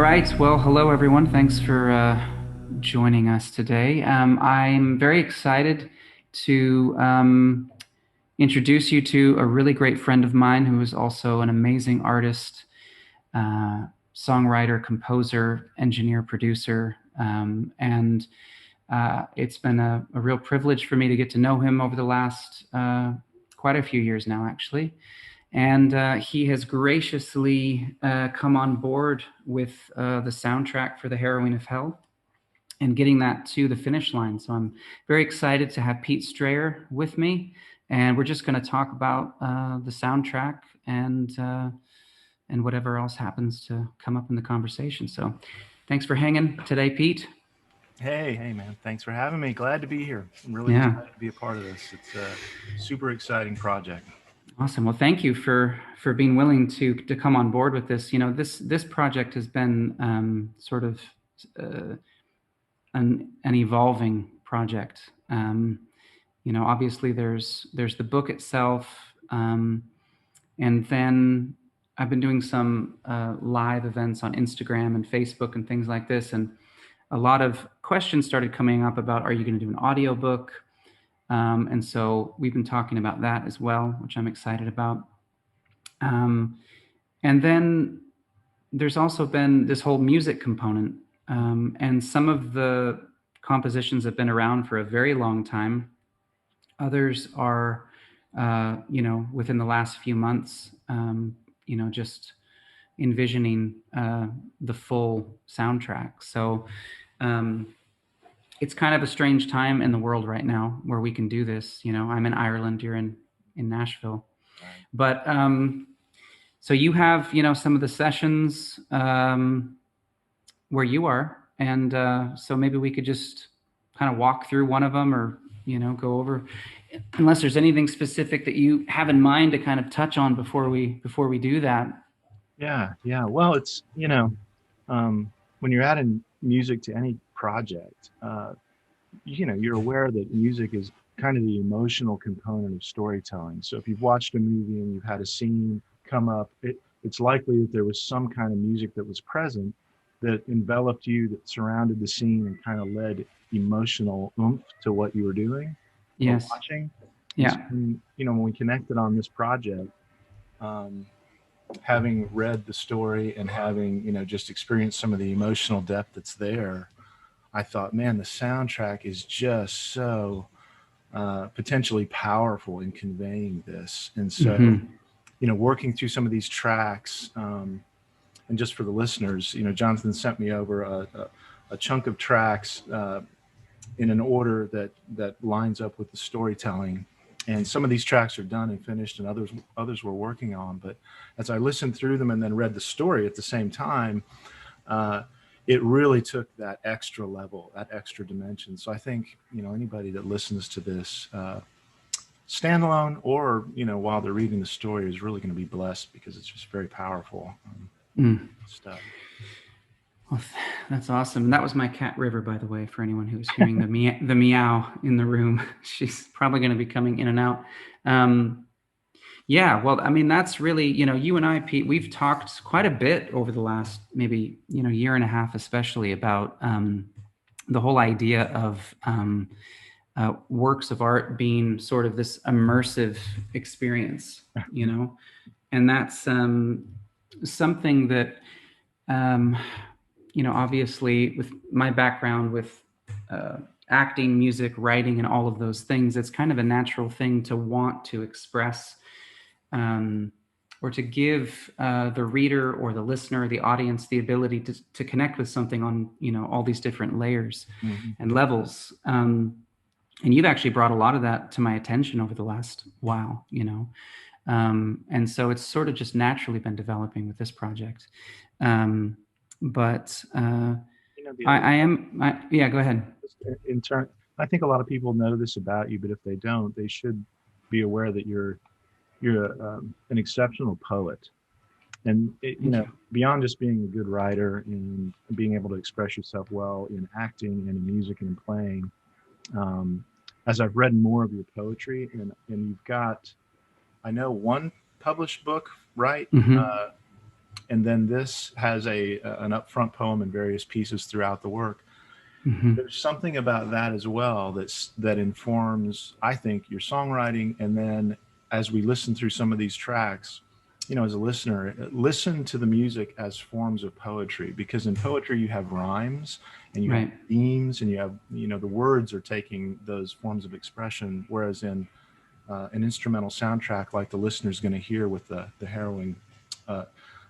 right. Well, hello everyone. Thanks for joining us today. I'm very excited to introduce you to a really great friend of mine who is also an amazing artist, uh, songwriter, composer, engineer, producer. And It's been a real privilege for me to get to know him over the last quite a few years now, actually. And he has graciously come on board with the soundtrack for the Harrowing of Hell and getting that to the finish line. So I'm very excited to have Pete Strayer with me, and we're just going to talk about the soundtrack and whatever else happens to come up in the conversation. So thanks for hanging today, Pete. Hey, man. Thanks for having me. Glad to be here. I'm really Yeah. excited to be a part of this. It's a super exciting project. Awesome. Well, thank you for being willing to come on board with this. You know, this project has been sort of uh, an evolving project. You know, obviously there's the book itself, and then I've been doing some live events on Instagram and Facebook and things like this, and a lot of questions started coming up about, are you going to do an audiobook? And so we've been talking about that as well, which I'm excited about. Um, and then there's also been this whole music component, and some of the compositions have been around for a very long time. Others are, you know, within the last few months, you know, just envisioning the full soundtrack. So um, it's kind of a strange time in the world right now where we can do this. You know, I'm in Ireland, you're in Nashville, Right. but so you have, you know, some of the sessions where you are, and so maybe we could just kind of walk through one of them, or you know, go over, unless there's anything specific that you have in mind to kind of touch on before we do that. Yeah. Well, when you're adding music to any project, you're aware that music is kind of the emotional component of storytelling. So if you've watched a movie and you've had a scene come up, it's likely that there was some kind of music that was present that enveloped you, that surrounded the scene and kind of led emotional oomph to what you were doing or Yes. watching. And so, Yeah. when we connected on this project, um, having read the story and having, just experienced some of the emotional depth that's there, I thought, man, the soundtrack is just so potentially powerful in conveying this. And so, Mm-hmm. working through some of these tracks, and just for the listeners, Jonathan sent me over a chunk of tracks in an order that lines up with the storytelling. And some of these tracks are done and finished, and others we're working on. But as I listened through them and then read the story at the same time, uh, it really took that extra level, that extra dimension. So I think anybody that listens to this, standalone or while they're reading the story, is really going to be blessed because it's just very powerful Mm. stuff. Well, that's awesome. And that was my cat River, by the way, for anyone who's hearing the meow in the room. She's probably going to be coming in and out. Um, Yeah, well, I mean, that's really, you know, you and I, Pete, we've talked quite a bit over the last maybe, you know, year and a half, especially about the whole idea of works of art being sort of this immersive experience, you know, and that's something that, um, you know, obviously with my background with uh, acting, music, writing, and all of those things, it's kind of a natural thing to want to express, um, or to give the reader or the listener or the audience the ability to connect with something on, you know, all these different layers Hmm. and levels. And you've actually brought a lot of that to my attention over the last while, you know. And so it's sort of just naturally been developing with this project. Um, but The other I am, yeah, go ahead. in turn, I think a lot of people know this about you, but if they don't, they should be aware that you're an exceptional poet. And Thank you. beyond just being a good writer and being able to express yourself well in acting and in music and in playing, um, as I've read more of your poetry, and you've got, I know, one published book, right? Mm-hmm. Uh, and then this has an upfront poem and various pieces throughout the work. Hmm. There's something about that as well that informs, I think, your songwriting. And then as we listen through some of these tracks, as a listener, listen to the music as forms of poetry, because in poetry you have rhymes and you have Right. themes and you have, the words are taking those forms of expression, whereas in an instrumental soundtrack like the listener's going to hear with the harrowing uh,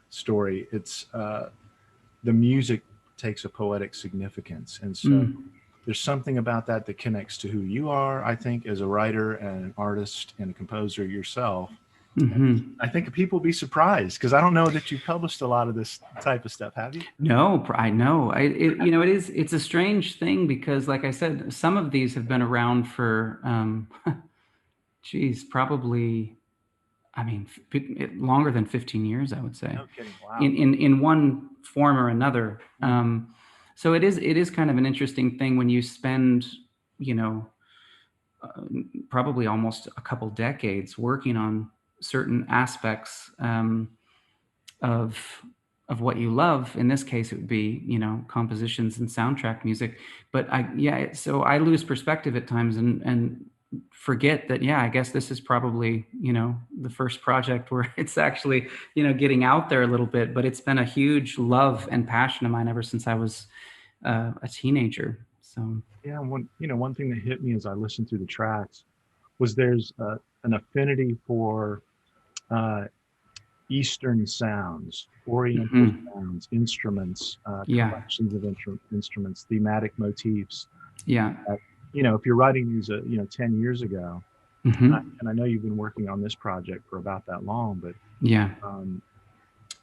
story, it's the music takes a poetic significance. And so Mm. there's something about that that connects to who you are, I think, as a writer and an artist and a composer yourself. Hmm. I think people will be surprised, because I don't know that you published a lot of this type of stuff, have you? No, I know. It's a strange thing because, like I said, some of these have been around for, geez, probably, I mean, longer than 15 years, I would say, No kidding. Wow. in one form or another. Mhm. So it is kind of an interesting thing when you spend, you know, uh, probably almost a couple decades working on certain aspects of what you love. In this case, it would be, compositions and soundtrack music. But so I lose perspective at times and forget that, yeah, I guess this is probably, the first project where it's actually, getting out there a little bit. But it's been a huge love and passion of mine ever since I was a teenager. So. Yeah, one thing that hit me as I listened through the tracks was there's an affinity for uh, Eastern sounds, Oriental Mhm. sounds, instruments, Yeah. collections of instruments, thematic motifs. Yeah. That, if you're writing these, 10 years ago, Hmm. and I know you've been working on this project for about that long, but Yeah. um,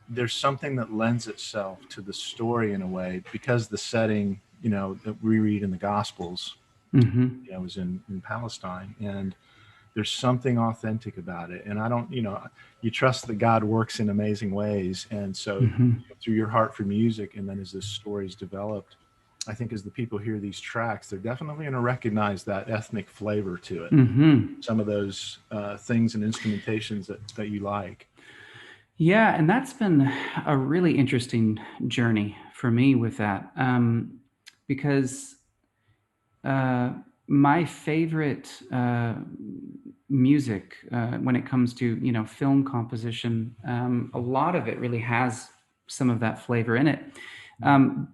there's something that lends itself to the story in a way, because the setting, that we read in the Gospels, Hmm. was in Palestine, and there's something authentic about it. And I don't, you trust that God works in amazing ways. And so Hmm. through your heart for music, and then as this story's developed, I think as the people hear these tracks, they're definitely going to recognize that ethnic flavor to it. Hmm. Some of those things and instrumentations that you like. Yeah, and that's been a really interesting journey for me with that, because uh, my favorite music, when it comes to film composition, a lot of it really has some of that flavor in it.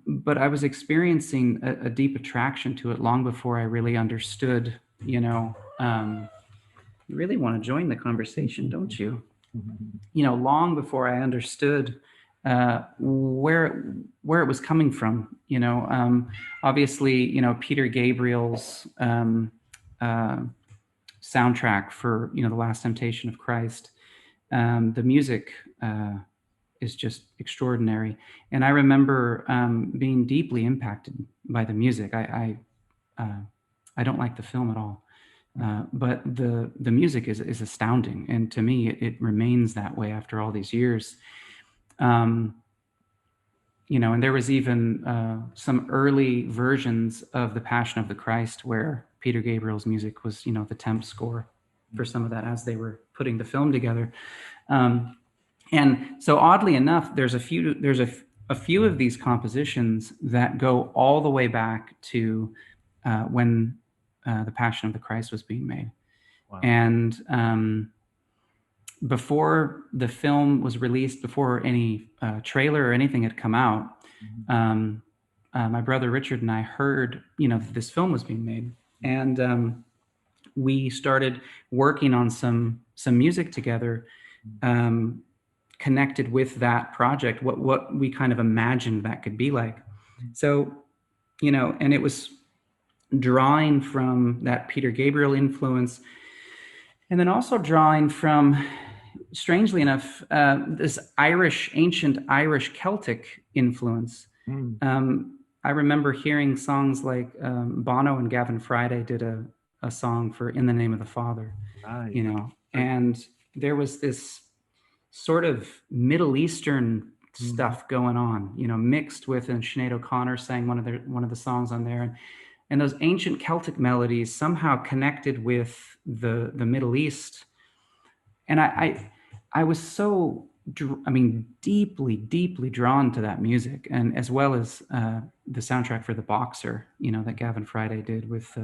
But I was experiencing a deep attraction to it long before I really understood. You really want to join the conversation, don't you? Long before I understood where it was coming from. Obviously, Peter Gabriel's uh, soundtrack for the Last Temptation of Christ. The music is just extraordinary, and I remember being deeply impacted by the music. I don't like the film at all. But the music is astounding, and to me, it remains that way after all these years. Um, and there was even some early versions of the Passion of the Christ where Peter Gabriel's music was, the temp score for some of that as they were putting the film together. Um, and so, oddly enough, there's a few of these compositions that go all the way back to when the Passion of the Christ was being made. Wow. And before the film was released, before any trailer or anything had come out, Mhm. um, my brother Richard and I heard, that this film was being made, and we started working on some music together, um, connected with that project. What we kind of imagined that could be like. So, and it was drawing from that Peter Gabriel influence, and then also drawing from, strangely enough, this ancient Irish Celtic influence. Mm. I remember hearing songs like Bono and Gavin Friday did a song for "In the Name of the Father," Right. Right. and there was this sort of Middle Eastern Mhm. stuff going on, mixed with, and Sinead O'Connor sang one of the songs on there, and those ancient Celtic melodies somehow connected with the Middle East. And I was so I mean, deeply, deeply drawn to that music, and as well as the soundtrack for The Boxer, that Gavin Friday did with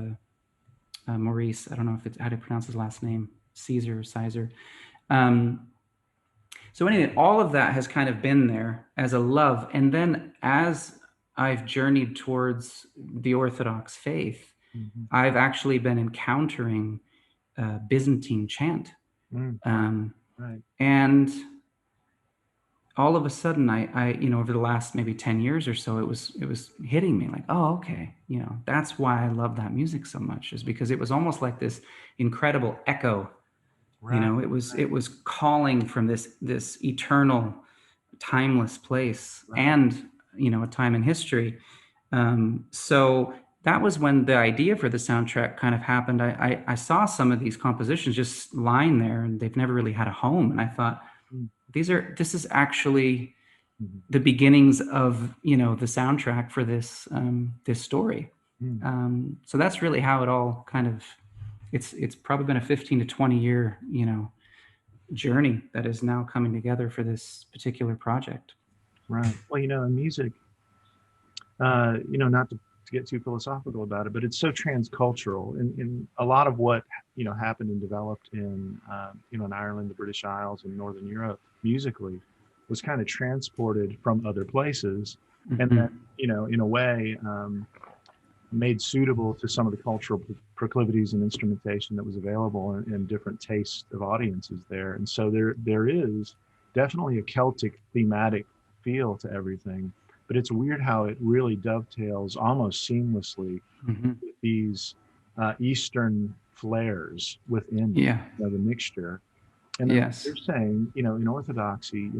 Maurice. I don't know if it's how to pronounce his last name, Caesar or Sizer. Um, so anyway, all of that has kind of been there as a love, and then as I've journeyed towards the Orthodox faith, Mm-hmm. I've actually been encountering Byzantine chant, Right. and all of a sudden I over the last maybe 10 years or so, it was hitting me like, oh, okay, that's why I love that music so much, is because it was almost like this incredible echo. Right. It was calling from this eternal, timeless place, Right. and a time in history. So that was when the idea for the soundtrack kind of happened. I saw some of these compositions just lying there, and they've never really had a home, and I thought, this is actually Mm-hmm. the beginnings of the soundtrack for this story. So that's really how it all kind of, it's probably been a 15 to 20 year journey that is now coming together for this particular project. Right. Well, in music, not to get too philosophical about it, but it's so transcultural, and a lot of what happened and developed in Ireland, the British Isles, and Northern Europe musically was kind of transported from other places, and then Mm-hmm. in a way made suitable to some of the cultural proclivities and instrumentation that was available, and different tastes of audiences there. And so there is definitely a Celtic thematic feel to everything, but it's weird how it really dovetails almost seamlessly Mm-hmm. with these Eastern flares within Yeah. the mixture. And then Yes. you're saying, in Orthodoxy,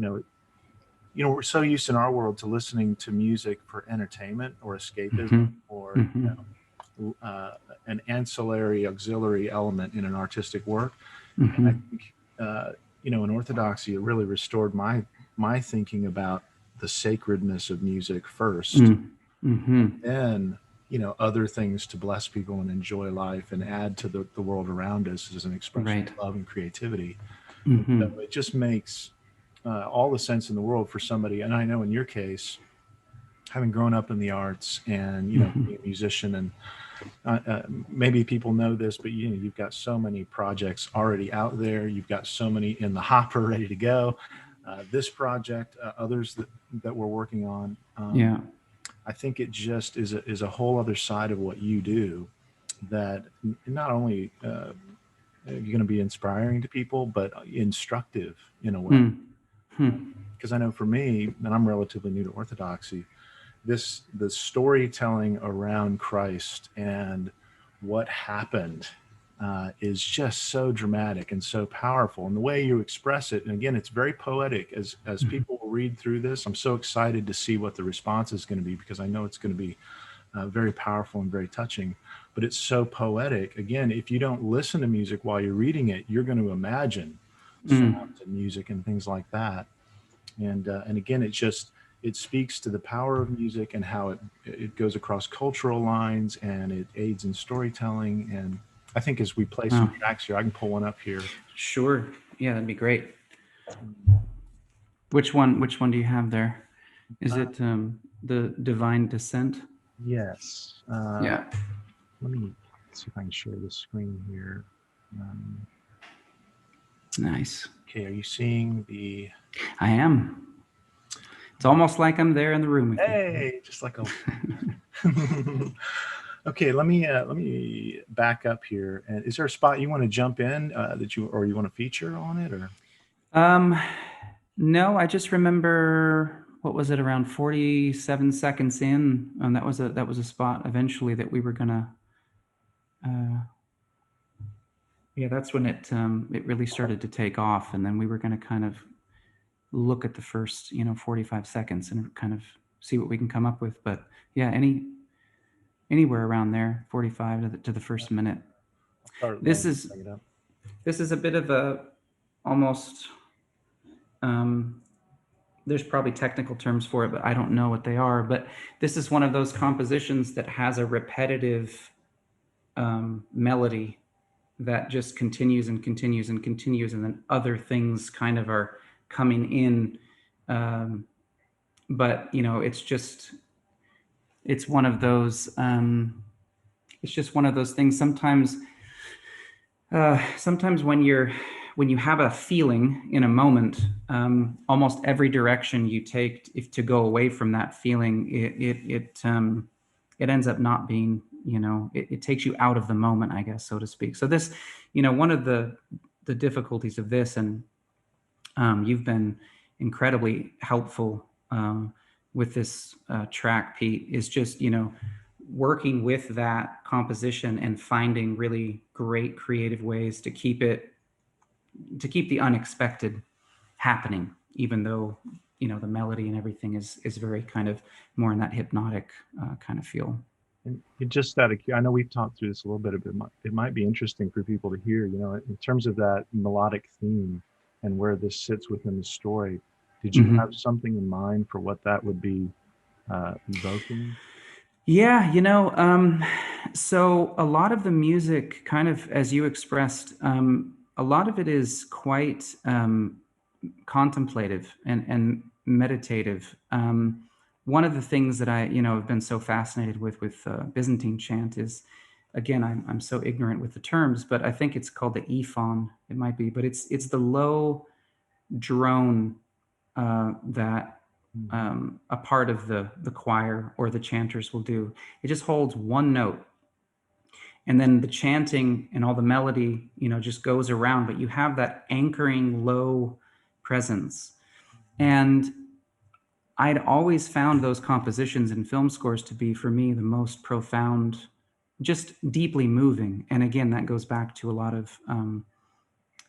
we're so used in our world to listening to music for entertainment or escapism, Mm-hmm. or Mm-hmm. an ancillary auxiliary element in an artistic work. And I Mm-hmm. think in Orthodoxy, it really restored my thinking about the sacredness of music first, Mm-hmm. and then other things to bless people and enjoy life and add to the world around us as an expression Right. of love and creativity. And Mm-hmm. so it just makes all the sense in the world for somebody. And I know in your case, having grown up in the arts and Mm-hmm. being a musician, and maybe people know this, but you've got so many projects already out there. You've got so many in the hopper ready to go. This project, others that we're working on. Yeah. I think it just is a whole other side of what you do, that not only you're going to be inspiring to people, but instructive in a way. Mm-hmm. Because I know for me, and I'm relatively new to Orthodoxy, the storytelling around Christ and what happened is just so dramatic and so powerful, and the way you express it. And again, it's very poetic. As Mm-hmm. people will read through this, I'm so excited to see what the response is going to be, because I know it's going to be very powerful and very touching. But it's so poetic. Again, if you don't listen to music while you're reading it, you're going to imagine Mm. sounds and music and things like that. And again, it speaks to the power of music and how it goes across cultural lines, and it aids in storytelling. And I think as we play some Wow. tracks here, I can pull one up here. Sure. Yeah, that'd be great. Which one do you have there? Is Uh, it the Divine Descent? yes. Yeah. Let me see if I can share the screen here. Um, Nice. okay, are you seeing the? I am. It's almost like I'm there in the room with you. Hey, just like a. Okay, let me back up here. And is there a spot you want to jump in that you want to feature on it, or? Um, no, I just remember, what was it, around 47 seconds in, and that was a spot eventually that we were gonna. Yeah, that's when it really started to take off, and then we were gonna kind of look at the first 45 seconds and kind of see what we can come up with. But yeah, anywhere around there, 45 to the first minute. I'll start This letting is bring it up. this is a bit of a almost. Um, there's probably technical terms for it, but I don't know what they are. But this is one of those compositions that has a repetitive melody that just continues and continues and continues, and then other things kind of are coming in. But it's one of those, it's just one of those things. Sometimes when you have a feeling in a moment, almost every direction you take to go away from that feeling, it ends up not being, it takes you out of the moment, I guess, so to speak. So this, one of the difficulties of this, and you've been incredibly helpful with this track, Pete, is just, working with that composition and finding really great creative ways to keep the unexpected happening, even though, the melody and everything is very kind of more in that hypnotic kind of feel. And just I know we've talked through this a little bit, but it might be interesting for people to hear, in terms of that melodic theme and where this sits within the story. Did you have something in mind for what that would be evoking? Yeah, so a lot of the music, kind of as you expressed, a lot of it is quite contemplative and meditative. One of the things that I, have been so fascinated with Byzantine chant is, again, I'm so ignorant with the terms, but I think it's called the ephon. It might be, but it's the low drone that a part of the choir or the chanters will do. It just holds one note, and then the chanting and all the melody, just goes around, but you have that anchoring low presence. And I'd always found those compositions and film scores to be, for me, the most profound, just deeply moving. And again, that goes back to a lot of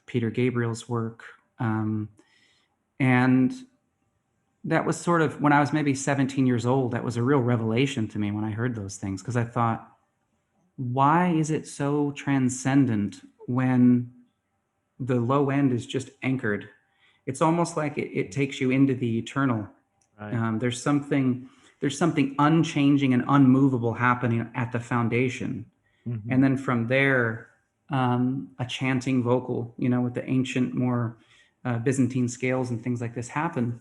Peter Gabriel's work. And that was sort of, when I was maybe 17 years old, that was a real revelation to me when I heard those things, because I thought, why is it so transcendent when the low end is just anchored? It's almost like it takes you into the eternal. Right. There's something unchanging and unmovable happening at the foundation. Mm-hmm. And then from there, a chanting vocal, with the ancient, more Byzantine scales and things like this happen.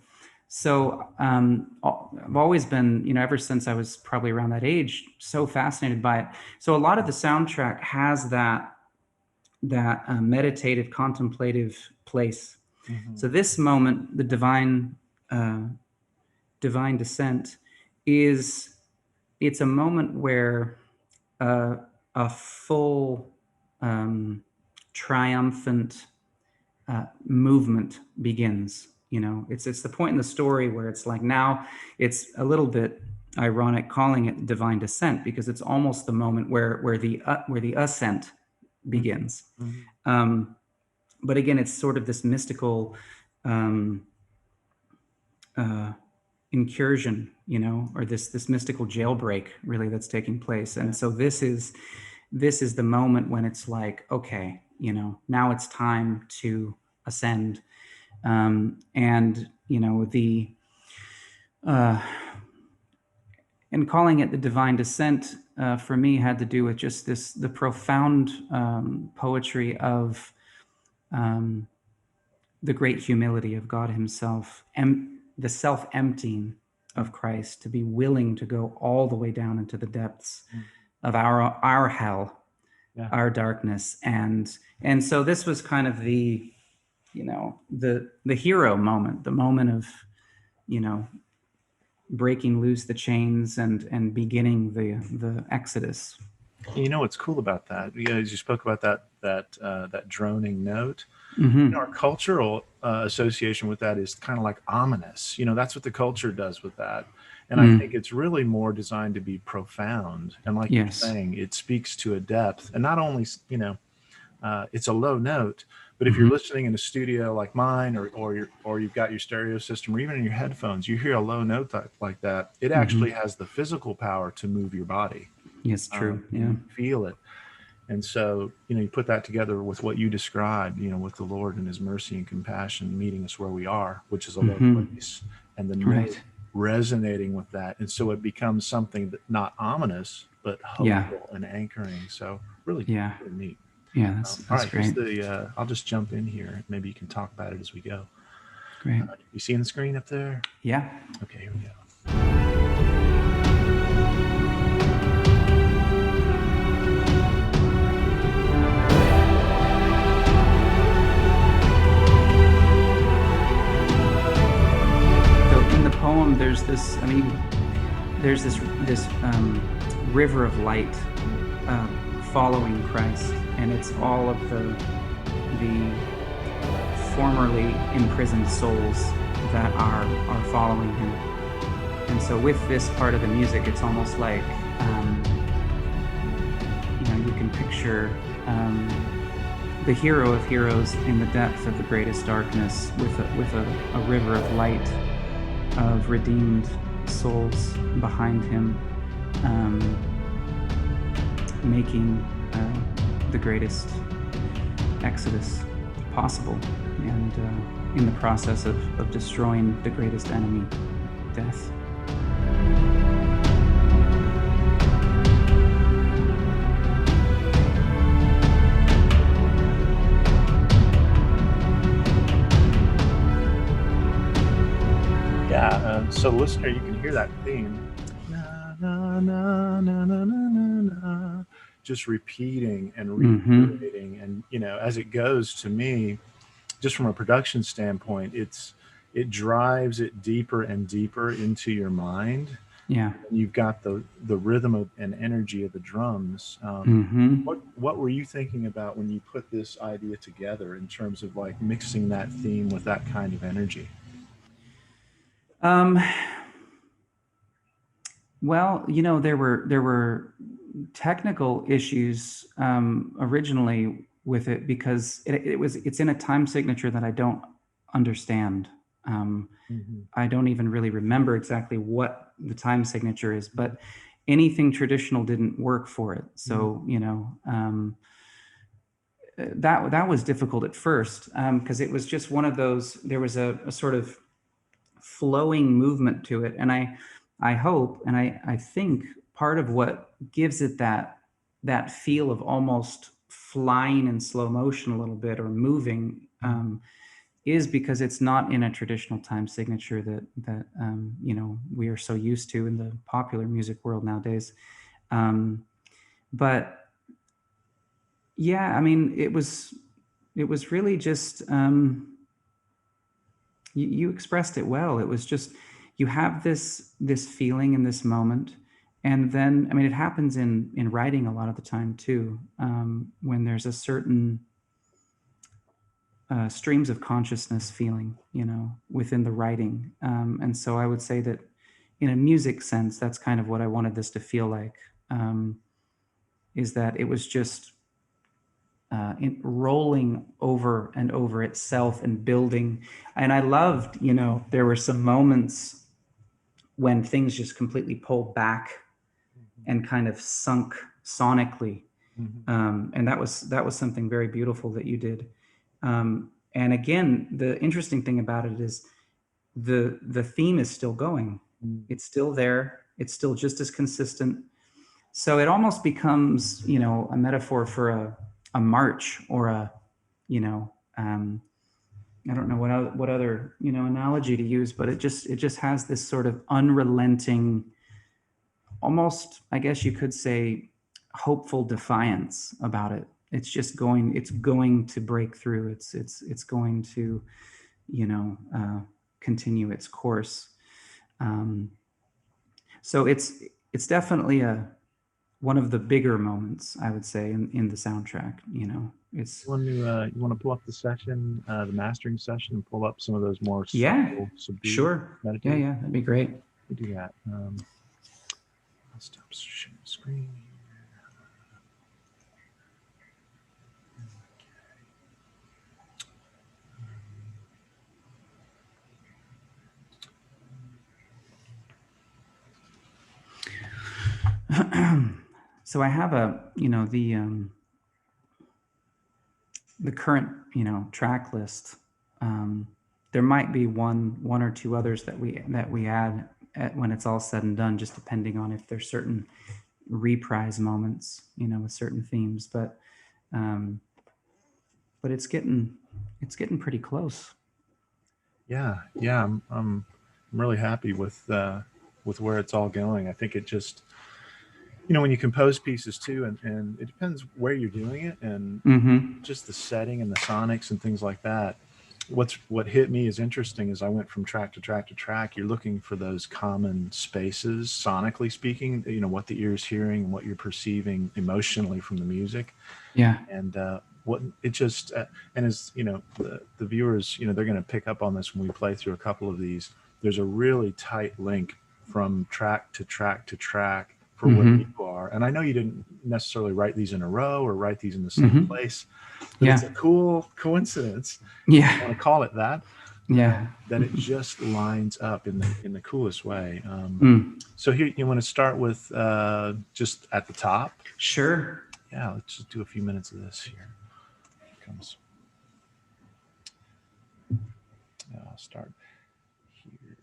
So I've always been, ever since I was probably around that age, so fascinated by it. So a lot of the soundtrack has that meditative, contemplative place. Mm-hmm. So this moment, the divine descent, it's a moment where a full triumphant movement begins. It's the point in the story where it's like, now it's a little bit ironic calling it divine descent, because it's almost the moment where the ascent begins. Mm-hmm. But again, it's sort of this mystical incursion, or this mystical jailbreak, really, that's taking place. And so this is the moment when it's like, okay, now it's time to ascend. And and calling it the divine descent for me had to do with just the profound poetry of the great humility of God himself, and the self-emptying of Christ, to be willing to go all the way down into the depths of our hell, our darkness. And so this was kind of the hero moment, the moment of, breaking loose the chains and beginning the exodus. What's cool about that? As you spoke about that droning note, mm-hmm. Our cultural association with that is kind of like ominous. That's what the culture does with that. And I think it's really more designed to be profound. And like you're saying, it speaks to a depth. And not only, it's a low note, but if you're listening in a studio like mine, or you've got your stereo system, or even in your headphones, you hear a low note like that, it actually has the physical power to move your body. Yes, true. You feel it. And so, you put that together with what you described, with the Lord and his mercy and compassion meeting us where we are, which is a low place, and the note resonating with that. And so it becomes something that not ominous, but hopeful and anchoring. So really, really neat. Yeah, that's all right, great. I'll just jump in here. Maybe you can talk about it as we go. Great. You seeing the screen up there? Yeah. Okay, here we go. So in the poem, there's this. I mean, there's this river of light following Christ, and it's all of the formerly imprisoned souls that are following him. And so with this part of the music, it's almost like you can picture the hero of heroes in the depth of the greatest darkness, with a river of light of redeemed souls behind him, making the greatest exodus possible, and in the process of destroying the greatest enemy, death. So listener, you can hear that theme, na, na, na, na, na, na, na, na, just repeating and reiterating. And as it goes, to me, just from a production standpoint, it drives it deeper and deeper into your mind. Yeah. And you've got the rhythm and energy of the drums. What were you thinking about when you put this idea together, in terms of like mixing that theme with that kind of energy? Well, there were technical issues originally with it, because it's in a time signature that I don't understand. I don't even really remember exactly what the time signature is, but anything traditional didn't work for it. So that was difficult at first, because it was just one of those. There was a sort of flowing movement to it, and I hope, and I think part of what gives it that feel of almost flying in slow motion a little bit, or moving, is because it's not in a traditional time signature that we are so used to in the popular music world nowadays. But yeah, I mean, it was really just, you expressed it well. It was just, you have this feeling in this moment, and then, I mean, it happens in writing a lot of the time too, when there's a certain streams of consciousness feeling, within the writing, and so I would say that in a music sense, that's kind of what I wanted this to feel like, is that it was just rolling over and over itself and building. And I loved, there were some moments when things just completely pulled back and kind of sunk sonically. And that was something very beautiful that you did. And again, the interesting thing about it is the theme is still going. It's still there. It's still just as consistent. So it almost becomes, a metaphor for a march, or I don't know what other analogy to use, but it just has this sort of unrelenting, almost, I guess you could say, hopeful defiance about it. It's just going to break through. It's going to continue its course. So it's definitely one of the bigger moments, I would say, in the soundtrack. It's you want to pull up the session, the mastering session, and pull up some of those more subtle, sure, meditative. Yeah, that'd be great. We do that. I'll stop sharing the screen. So I have the current track list. There might be one or two others that we add when it's all said and done, just depending on if there's certain reprise moments, with certain themes. But it's getting pretty close. Yeah, I'm really happy with where it's all going. I think it just, when you compose pieces too, and it depends where you're doing it, and Mm-hmm. just the setting and the sonics and things like that. What hit me as interesting is I went from track to track to track. You're looking for those common spaces, sonically speaking. What the ear is hearing and what you're perceiving emotionally from the music, Yeah. and what it just and as the viewers, they're going to pick up on this when we play through a couple of these. There's a really tight link from track to track to track for where you Mm-hmm. are. And I know you didn't necessarily write these in a row or write these in the same Mm-hmm. place, but it's Yeah. a cool coincidence, if you Yeah. want to call it that, that Yeah. that it just lines up in the coolest way. Mm. So here you want to start with just at the top. Sure. Yeah, let's just do a few minutes of this here. Here comes. I'll start here.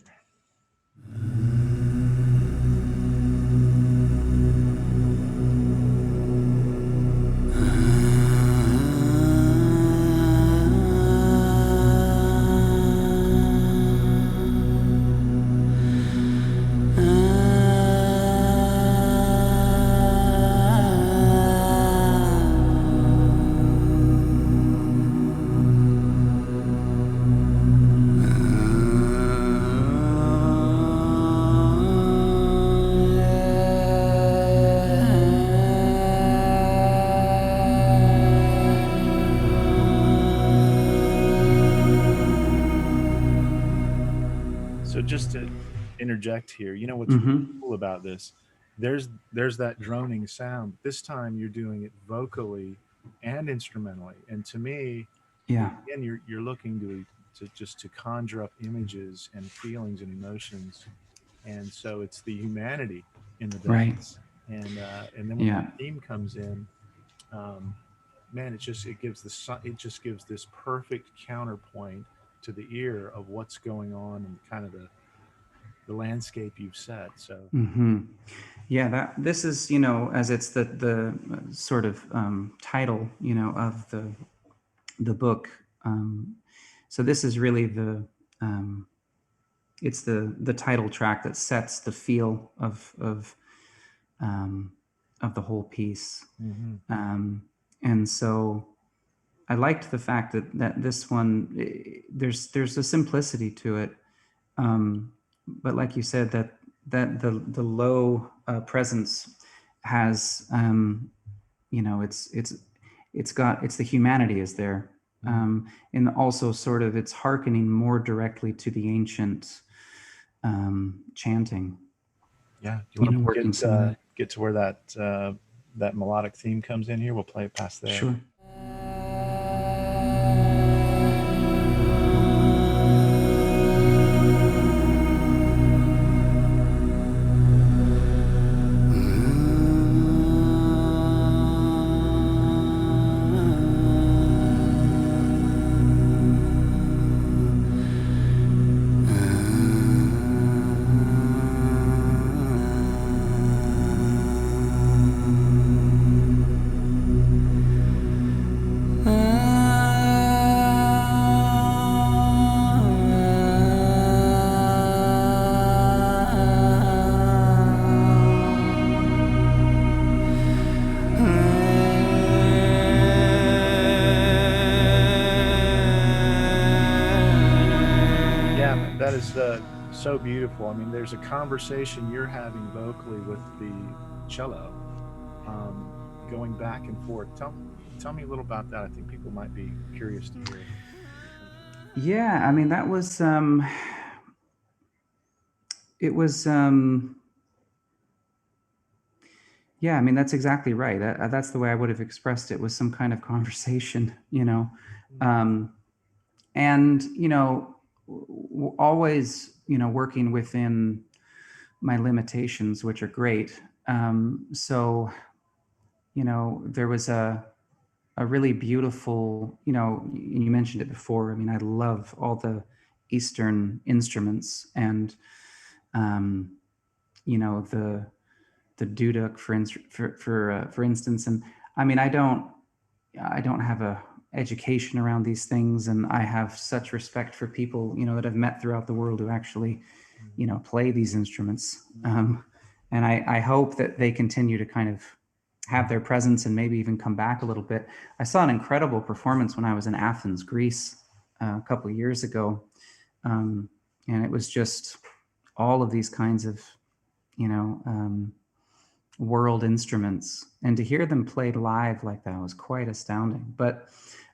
So just to interject here, what's really Mm-hmm. cool about this? There's that droning sound. This time you're doing it vocally and instrumentally. And to me, Yeah. again, you're looking to just to conjure up images and feelings and emotions. And so it's the humanity in the Right. depths. And then when that Yeah. theme comes in, um, man, it just gives this perfect counterpoint to the ear of what's going on and kind of the landscape you've set. So Mm-hmm. Yeah, that this is, as it's the sort of title, of the book. So this is really um, it's the title track that sets the feel um, of the whole piece. mhm. Um, and so I liked the fact that this one, there's a simplicity to it, but like you said, that the low presence has, it's the humanity is there, Mhm. and also sort of it's hearkening more directly to the ancient chanting. Yeah, you want to Working some of that. get to where that melodic theme comes in here? We'll play it past there. Sure. Yeah, man, that is so beautiful. I mean, there's a conversation you're having vocally with the cello, um, going back and forth. Tell me a little about that. I think people might be curious to hear what you're thinking. Yeah, I mean that was it was yeah, I mean that's exactly right. That's the way I would have expressed it, was some kind of conversation, um, and always working within my limitations, which are great. So there was a really beautiful, and you mentioned it before. I mean, I love all the Eastern instruments, and um, the duduk for instance. And I mean, I don't. I don't have a education around these things, and I have such respect for people, that I've met throughout the world who actually, play these instruments. And I hope that they continue to kind of have their presence and maybe even come back a little bit. I saw an incredible performance when I was in Athens, Greece, a couple of years ago. And it was just all of these kinds of, world instruments, and to hear them played live like that was quite astounding. But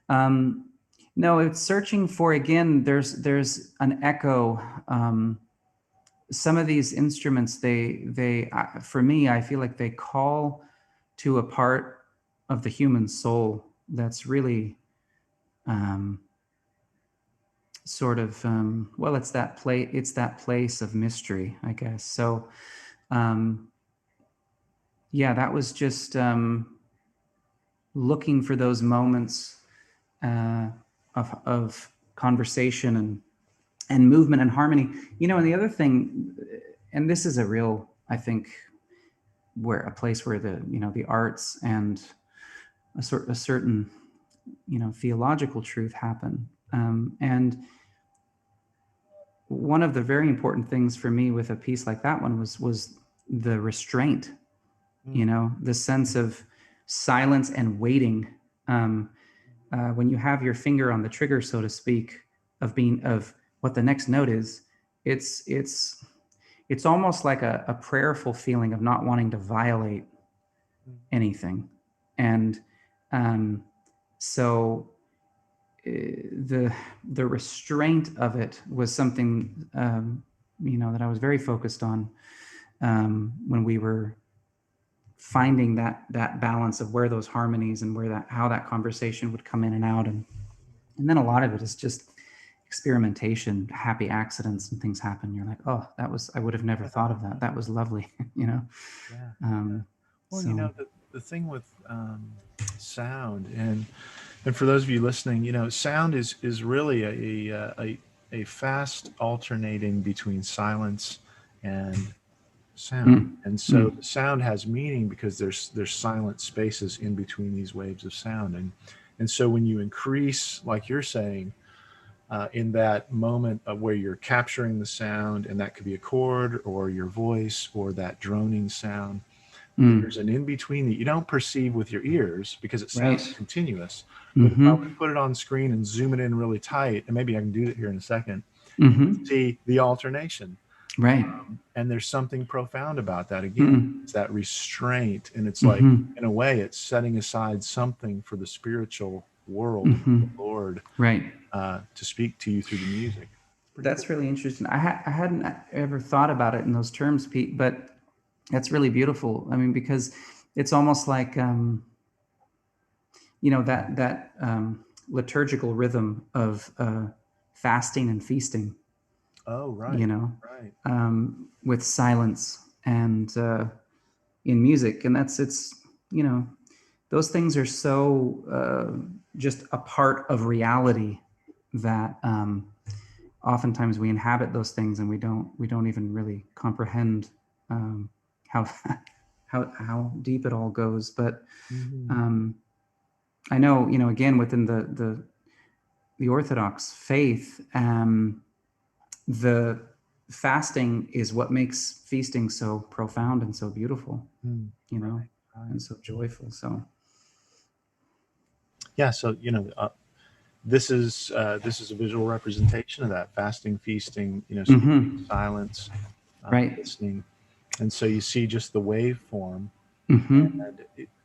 no, it's searching for, again, there's an echo. Some of these instruments, they for me, I feel like they call to a part of the human soul that's really sort of well, it's that place of mystery, I guess. So yeah, that was just looking for those moments of conversation and movement and harmony. And the other thing, and this is a real, I think, where a place where the arts and a certain theological truth happen. And one of the very important things for me with a piece like that one was the restraint. The sense of silence and waiting. When you have your finger on the trigger, so to speak, of what the next note is, it's almost like a prayerful feeling of not wanting to violate anything. And so the restraint of it was something that I was very focused on when we were finding that balance of where those harmonies and how that conversation would come in and out. And then a lot of it is just experimentation, happy accidents, and things happen. You're like, oh, I would have never thought of that. That was lovely. Yeah. Well, the thing with sound, and for those of you listening, sound is really a fast alternating between silence and sound. And so the sound has meaning because there's silent spaces in between these waves of sound. And so when you increase, like you're saying, in that moment of where you're capturing the sound, and that could be a chord or your voice or that droning sound, there's an in-between that you don't perceive with your ears because it sounds continuous. But if I were to put it on screen and zoom it in really tight, and maybe I can do it here in a second, see the alternation. Right. And there's something profound about that. Again, it's that restraint. And it's like, in a way, it's setting aside something for the spiritual world, the Lord, right, to speak to you through the music. That's really interesting. I hadn't ever thought about it in those terms, Pete, but that's really beautiful. I mean, because it's almost like, that liturgical rhythm of fasting and feasting. Oh, right. Right. With silence and in music. And those things are so just a part of reality that oftentimes we inhabit those things and we don't even really comprehend how deep it all goes. But I know, again, within the Orthodox faith, the fasting is what makes feasting so profound and so beautiful, right. And so joyful. So yeah, so this is a visual representation of that: fasting, feasting, silence, right, listening. And so you see just the waveform, and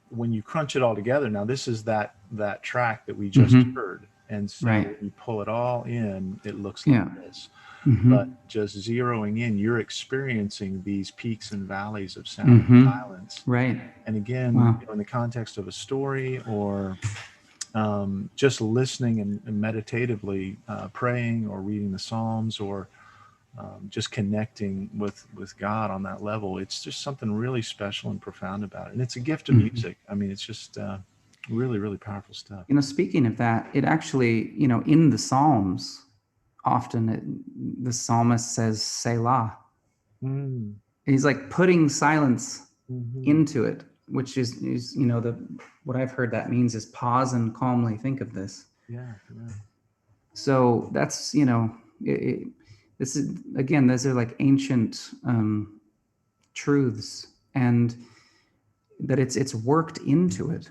when you crunch it all together, now this is that track that we just heard, and so when you pull it all in, it looks like this. But just zeroing in, you're experiencing these peaks and valleys of sound and silence. Right. And again, in the context of a story or just listening and meditatively praying or reading the Psalms or just connecting with God on that level, it's just something really special and profound about it. And it's a gift of music. I mean, it's just really, really powerful stuff. Speaking of that, it actually, in the Psalms, often the psalmist says Selah. He's like putting silence into it. which is what I've heard that means is pause and calmly think of this. Yeah. Yeah. So that's, this is, again, those are like ancient truths, and that it's worked into it,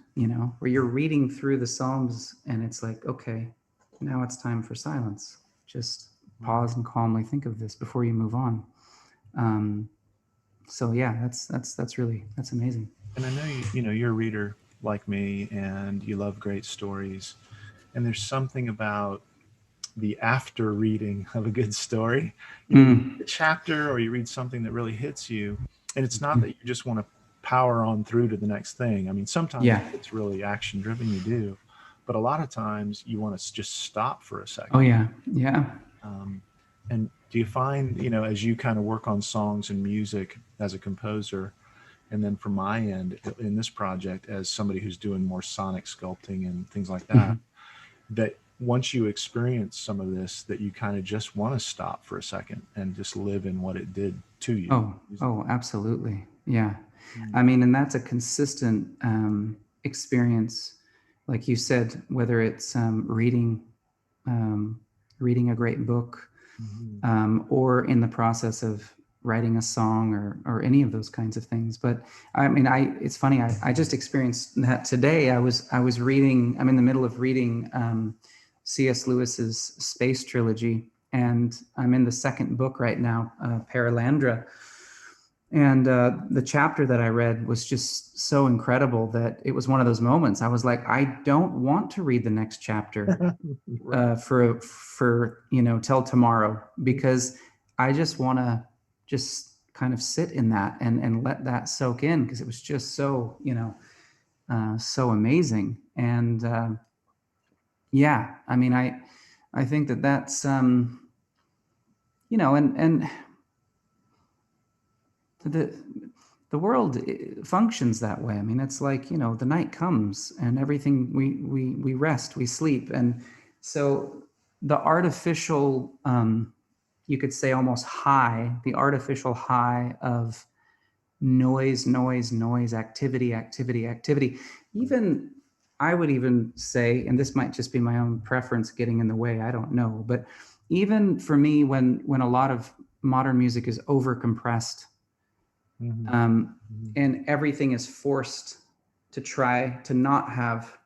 where you're reading through the Psalms and it's like, okay, now it's time for silence. Just pause and calmly think of this before you move on. So yeah, that's amazing. And I know you're a reader like me, and you love great stories. And there's something about the after reading of a good story. You read a chapter or you read something that really hits you, and it's not that you just want to power on through to the next thing. I mean, sometimes Yeah. it's really action driven, you do, but a lot of times you want to just stop for a second. Oh yeah. Yeah. And do you find, as you kind of work on songs and music as a composer, and then from my end in this project as somebody who's doing more sonic sculpting and things like that, that once you experience some of this, that you kind of just want to stop for a second and just live in what it did to you? Oh, absolutely. Yeah. I mean, and that's a consistent experience, like you said, whether it's reading a great book, or in the process of writing a song, or any of those kinds of things. But I mean, it's funny. I just experienced that today. I'm in the middle of reading C.S. Lewis's Space Trilogy, and I'm in the second book right now, Paralandra. And the chapter that I read was just so incredible that it was one of those moments. I was like, I don't want to read the next chapter for till tomorrow, because I just want to just kind of sit in that and let that soak in, because it was just so so amazing. And yeah, I mean, I think that's and the world functions that way. I mean, it's like, the night comes and everything, we rest, we sleep. And so the artificial, you could say almost the artificial high of noise, activity. Even, I would even say, and this might just be my own preference getting in the way, I don't know, but even for me, when a lot of modern music is over compressed, and everything is forced to try to not have,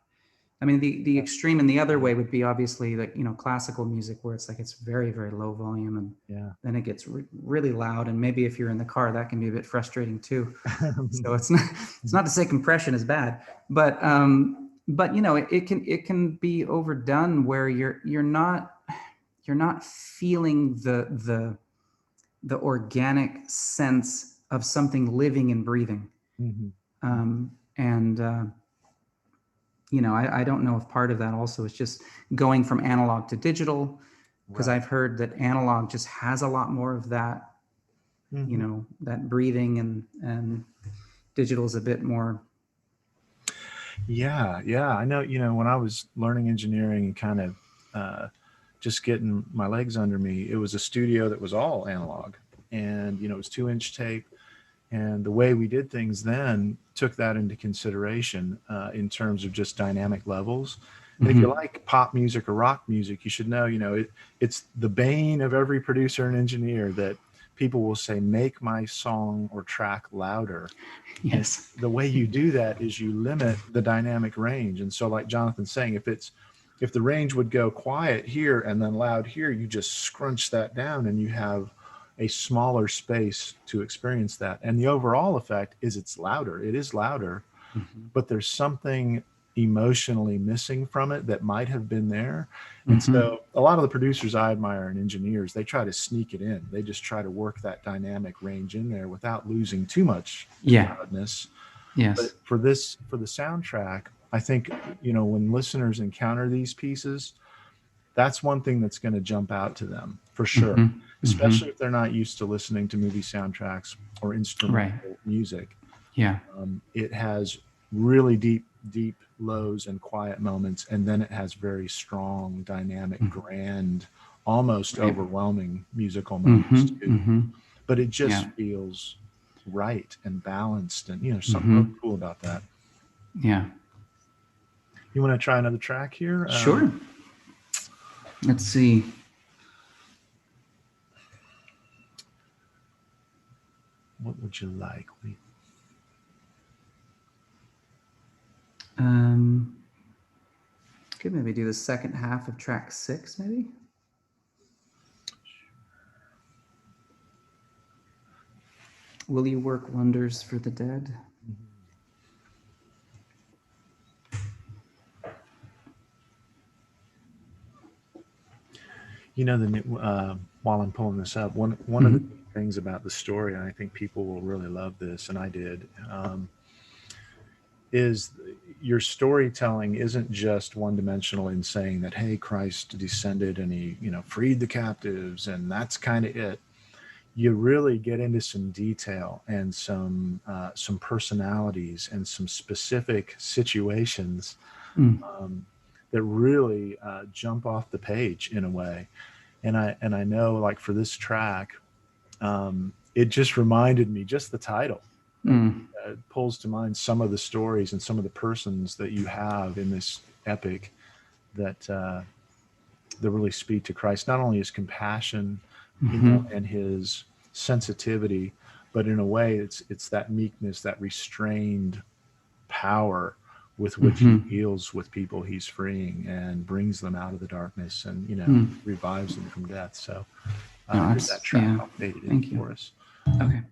I mean, the extreme in the other way would be obviously like, classical music, where it's like, it's very, very low volume, and then it gets really loud. And maybe if you're in the car, that can be a bit frustrating too. So it's not to say compression is bad, but it can be overdone, where you're not feeling the organic sense of something living and breathing. And I don't know if part of that also is just going from analog to digital, because I've heard that analog just has a lot more of that, that breathing, and digital is a bit more. Yeah. I know, when I was learning engineering and kind of just getting my legs under me, it was a studio that was all analog, and, it was 2-inch tape. And the way we did things then took that into consideration in terms of just dynamic levels. And if you like pop music or rock music, you should know, it's the bane of every producer and engineer that people will say, make my song or track louder. Yes. And the way you do that is you limit the dynamic range. And so, like Jonathan's saying, if the range would go quiet here and then loud here, you just scrunch that down and you have a smaller space to experience that. And the overall effect is it is louder, but there's something emotionally missing from it that might have been there. And so a lot of the producers I admire and engineers, they try to sneak it in. They just try to work that dynamic range in there without losing too much loudness. Yes. But for the soundtrack, I think, when listeners encounter these pieces, that's one thing that's going to jump out to them for sure, especially if they're not used to listening to movie soundtracks or instrumental music. Yeah. It has really deep lows and quiet moments, and then it has very strong, dynamic, grand, almost overwhelming musical moments too. But it just feels right and balanced, and something really cool about that. Yeah. You want to try another track here? Sure. Let's see. What would you like? Could maybe do the second half of track 6, maybe. Will you work wonders for the dead? While I'm pulling this up, one of the things about the story, and I think people will really love this, and I did, is your storytelling isn't just one-dimensional in saying that, hey, Christ descended and he freed the captives, and that's kind of it. You really get into some detail and some personalities and some specific situations that really jump off the page in a way. And I know, like, for this track, it just reminded me, just the title pulls to mind some of the stories and some of the persons that you have in this epic that really speak to Christ, not only his compassion, and his sensitivity, but in a way it's that meekness, that restrained power with which he deals with people he's freeing and brings them out of the darkness and revives them from death. So here's that track. Yeah. I'll fade it Thank in you. for us. Okay.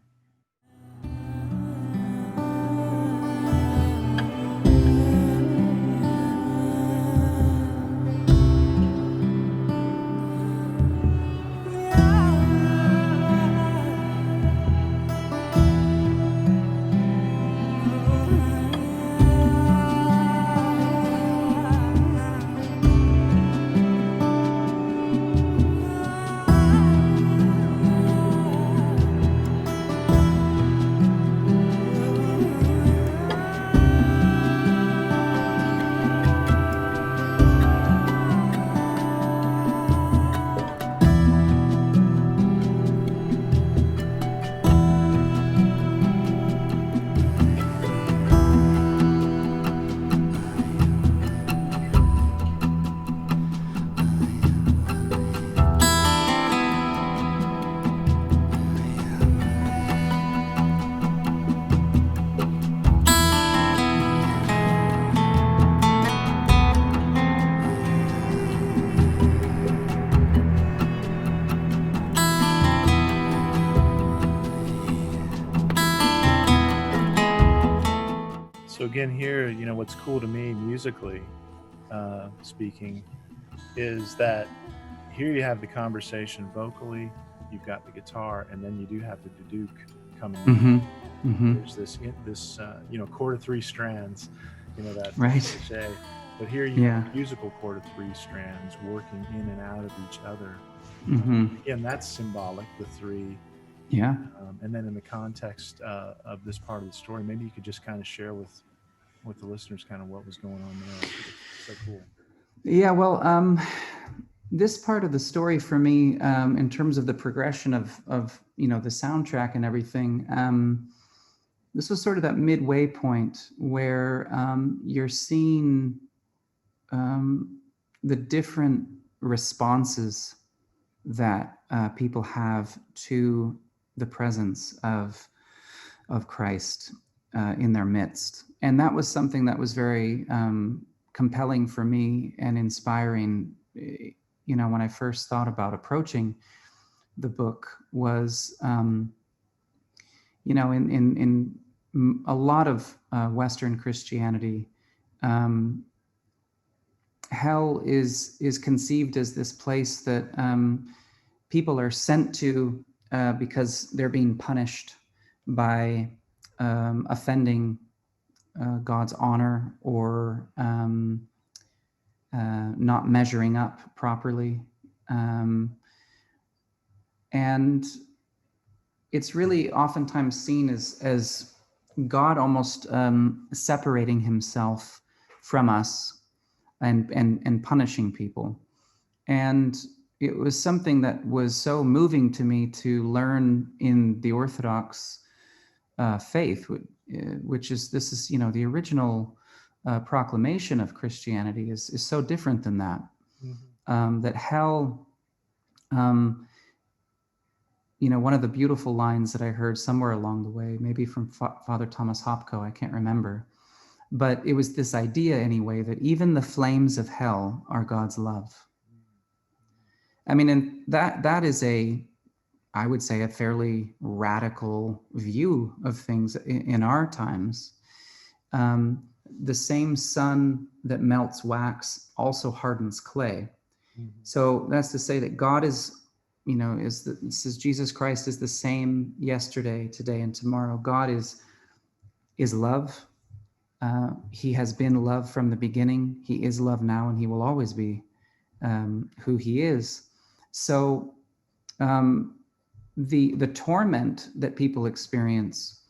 So again, here, what's cool to me musically speaking is that here you have the conversation vocally, you've got the guitar, and then you do have the duduk coming in. There's this chord of 3 strands, that Right. cliche. But here you have musical chord of 3 strands working in and out of each other. Again, that's symbolic, the 3. Yeah. And then in the context of this part of the story, maybe you could just kind of share with the listeners kind of what was going on there. It's so cool. Yeah, well, this part of the story for me, in terms of the progression of the soundtrack and everything, this was sort of that midway point where you're seeing the different responses that people have to the presence of Christ in their midst. And that was something that was very compelling for me and inspiring, when I first thought about approaching the book was, in a lot of Western Christianity, hell is conceived as this place that people are sent to because they're being punished by offending God's honor or not measuring up properly. And it's really oftentimes seen as God almost separating himself from us and punishing people. And it was something that was so moving to me to learn in the Orthodox faith, which is, this is, the original proclamation of Christianity is so different than that. Mm-hmm. That hell, one of the beautiful lines that I heard somewhere along the way, maybe from Father Thomas Hopko, I can't remember, but it was this idea anyway, that even the flames of hell are God's love. I mean, and that is I would say, a fairly radical view of things in our times. The same sun that melts wax also hardens clay. Mm-hmm. So that's to say that God is, says Jesus Christ is the same yesterday, today, and tomorrow. God is love. He has been love from the beginning. He is love now, and he will always be who he is. So the torment that people experience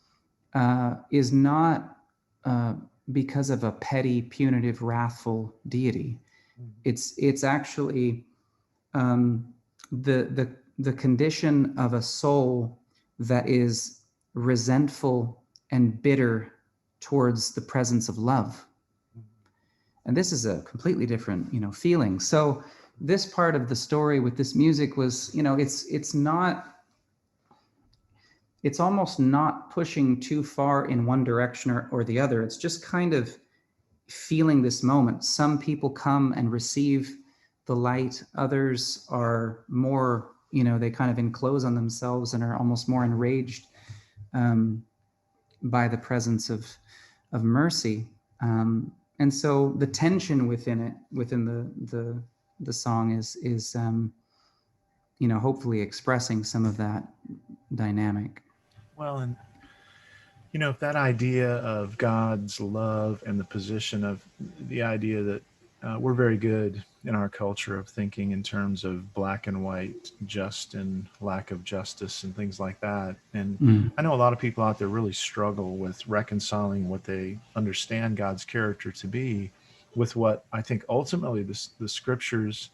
is not because of a petty, punitive, wrathful deity. Mm-hmm. It's actually the condition of a soul that is resentful and bitter towards the presence of love. And this is a completely different, feeling. So this part of the story with this music was, it's almost not pushing too far in one direction or the other. It's just kind of feeling this moment. Some people come and receive the light. Others are more, they kind of enclose on themselves and are almost more enraged by the presence of mercy. And so the tension within the song is hopefully expressing some of that dynamic. Well, and if that idea of God's love and the position of the idea that we're very good in our culture of thinking in terms of black and white, just and lack of justice and things like that. And I know a lot of people out there really struggle with reconciling what they understand God's character to be with what I think ultimately the scriptures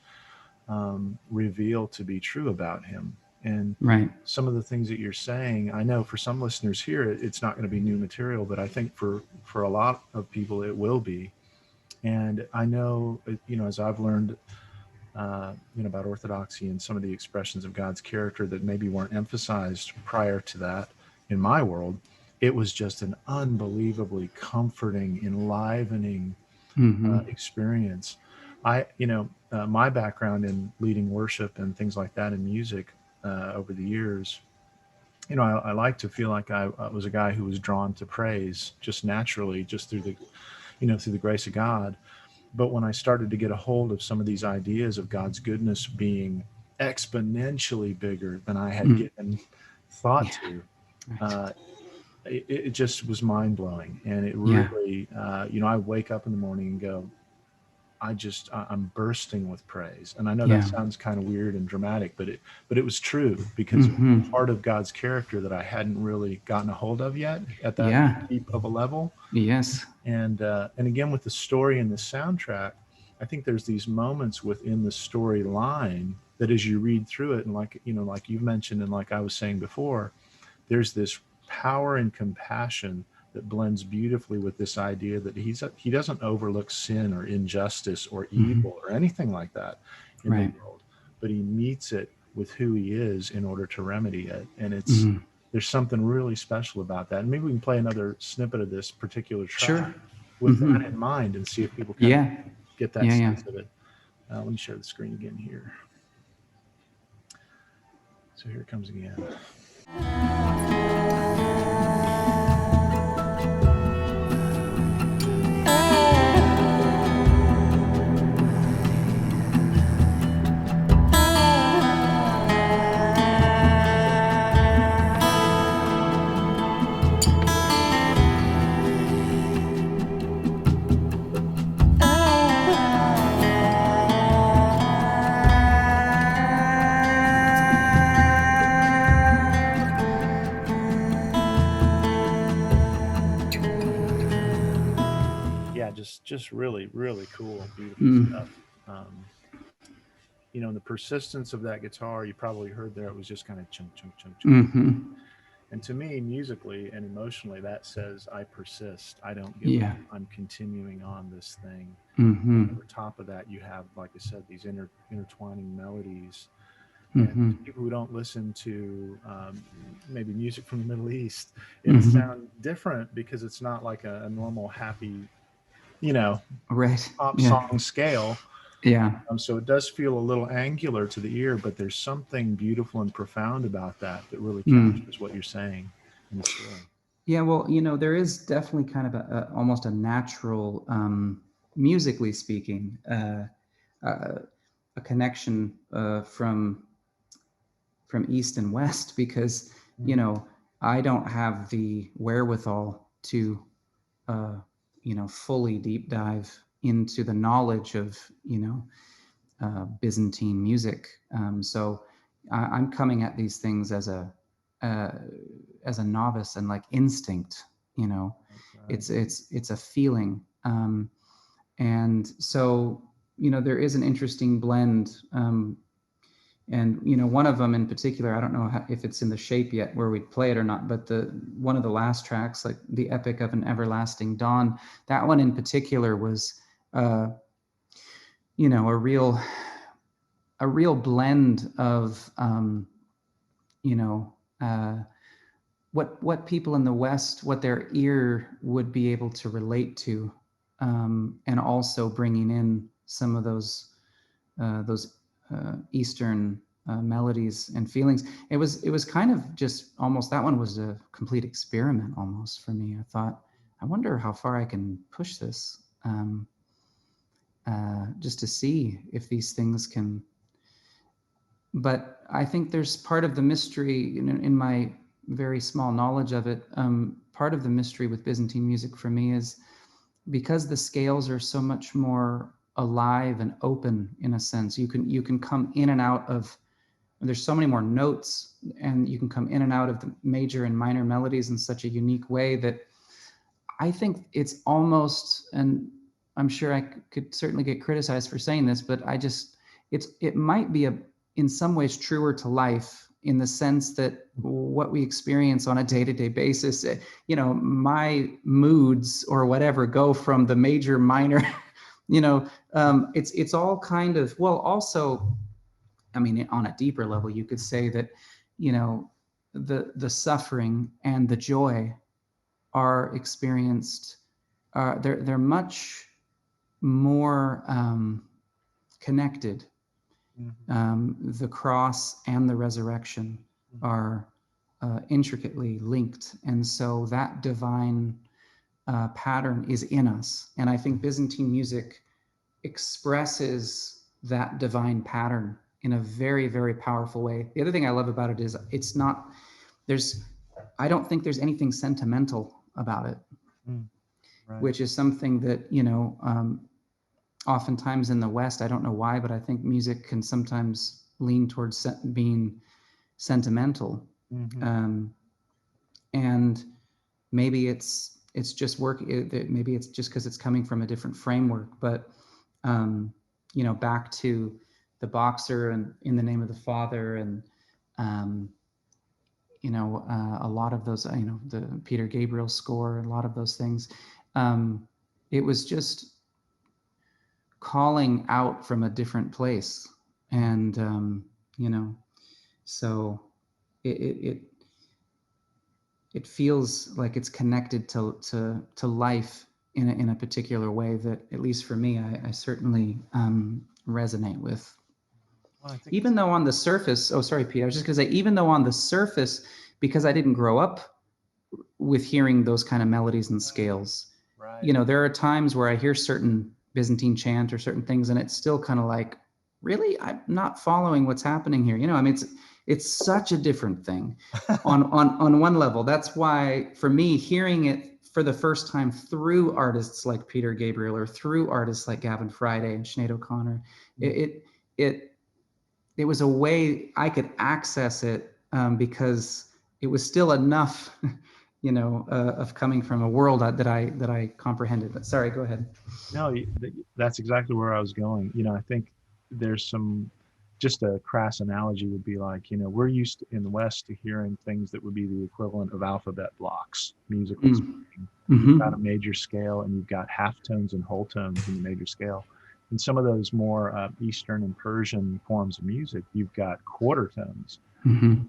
reveal to be true about him. And right. Some of the things that you're saying, I know for some listeners here, it's not going to be new material, but I think for a lot of people, it will be. And I know, as I've learned, about orthodoxy and some of the expressions of God's character that maybe weren't emphasized prior to that in my world, it was just an unbelievably comforting, enlivening experience. My background in leading worship and things like that in music over the years, I like to feel like I was a guy who was drawn to praise just naturally, just through the grace of God. But when I started to get a hold of some of these ideas of God's goodness being exponentially bigger than I had given thought to, it just was mind blowing. And it really, I wake up in the morning and go, I'm bursting with praise. And I know that sounds kind of weird and dramatic, but it was true, because it was part of God's character that I hadn't really gotten a hold of yet at that deep of a level. Yes. And again, with the story and the soundtrack, I think there's these moments within the storyline that as you read through it, and like you've mentioned, and like I was saying before, there's this power and compassion that blends beautifully with this idea that he doesn't overlook sin or injustice or evil or anything like that in the world, but he meets it with who he is in order to remedy it. And there's something really special about that. And maybe we can play another snippet of this particular track with that in mind and see if people can get that sense of it. Let me share the screen again here. So here it comes again. Just really, really cool, beautiful stuff. And the persistence of that guitar, you probably heard there, it was just kind of chunk, chunk, chunk, chunk. And to me, musically and emotionally, that says I persist. I don't give up. Yeah. I'm continuing on this thing. And Mm-hmm. over top of that, you have, like I said, these intertwining melodies. And Mm-hmm. to people who don't listen to maybe music from the Middle East, it'll Mm-hmm. sound different because it's not like a normal happy, you know, Right. pop Yeah. song scale. Yeah. So it does feel a little angular to the ear, but there's something beautiful and profound about that that really Mm. captures what you're saying in the story. Yeah. Well, there is definitely kind of almost a natural, musically speaking, uh, a connection from East and West because you Mm, know I don't have the wherewithal to fully deep dive into the knowledge of Byzantine music. So I'm coming at these things uh, as a novice and like instinct. You know, right. it's a feeling, and so there is an interesting blend. And one of them in particular, I don't know if it's in the shape yet where we'd play it or not, but the one of the last tracks, like the Epic of an Everlasting Dawn, that one in particular was uh, a real blend of you know uh, what people in the West, what their ear would be able to relate to, and also bringing in some of those Eastern melodies and feelings. It was kind of just almost, that one was a complete experiment almost for me. I thought, I wonder how far I can push this, just to see if these things can. But I think there's part of the mystery in my very small knowledge of it. Part of the mystery with Byzantine music for me is because the scales are so much more alive and open in a sense. You can come in and out of. There's so many more notes, and you can come in and out of the major and minor melodies in such a unique way that I think it's almost, and I'm sure I could certainly get criticized for saying this, but it might be in some ways truer to life in the sense that what we experience on a day-to-day basis, my moods or whatever go from the major, minor, it's all kind of, well, also, I mean, on a deeper level, you could say that, you know, the suffering and the joy are experienced. They're much more connected. Mm-hmm. The cross and the resurrection are intricately linked, and so that divine pattern is in us. And I think Byzantine music expresses that divine pattern in a very, very powerful way. The other thing I love about it is it's not, there's, I don't think there's anything sentimental about it, Mm, right. which is something that, oftentimes in the West, I don't know why, but I think music can sometimes lean towards being sentimental. Mm-hmm. Um, and maybe it's just maybe it's just because it's coming from a different framework, but back to the boxer and In the Name of the Father, and um, a lot of those, the Peter Gabriel score, a lot of those things. It was just calling out from a different place, and so it it feels like it's connected to life in a particular way that, at least for me, I certainly resonate with. Well, I think it's Even though on the surface, oh, sorry, Pete, I was just going to say, even though on the surface, because I didn't grow up with hearing those kind of melodies and scales, right. there are times where I hear certain Byzantine chant or certain things, and it's still kind of like, really, I'm not following what's happening here. I mean, it's such a different thing on one level. That's why, for me, hearing it for the first time through artists like Peter Gabriel or through artists like Gavin Friday and Sinead O'Connor, it it it was a way I could access it, because it was still enough, of coming from a world that I comprehended. But sorry, go ahead. No, that's exactly where I was going. I think there's some just a crass analogy would be like, we're used to, in the West to hearing things that would be the equivalent of alphabet blocks, musically speaking. You've got a major scale and you've got half tones and whole tones in the major scale. In some of those more Eastern and Persian forms of music, you've got quarter tones.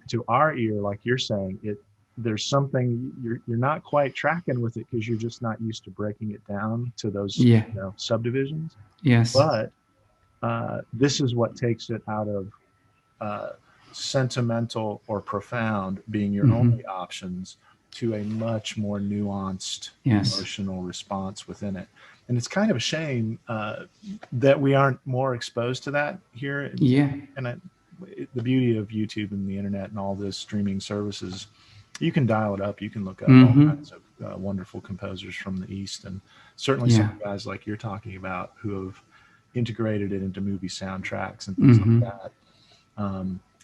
To our ear, like you're saying, there's something you're not quite tracking with it because you're just not used to breaking it down to those subdivisions. Yes. But this is what takes it out of sentimental or profound being your only options to a much more nuanced emotional response within it. And it's kind of a shame that we aren't more exposed to that here. And the beauty of YouTube and the internet and all this streaming services, you can dial it up. You can look up all kinds of wonderful composers from the East, and certainly some guys like you're talking about who have integrated it into movie soundtracks and things like that.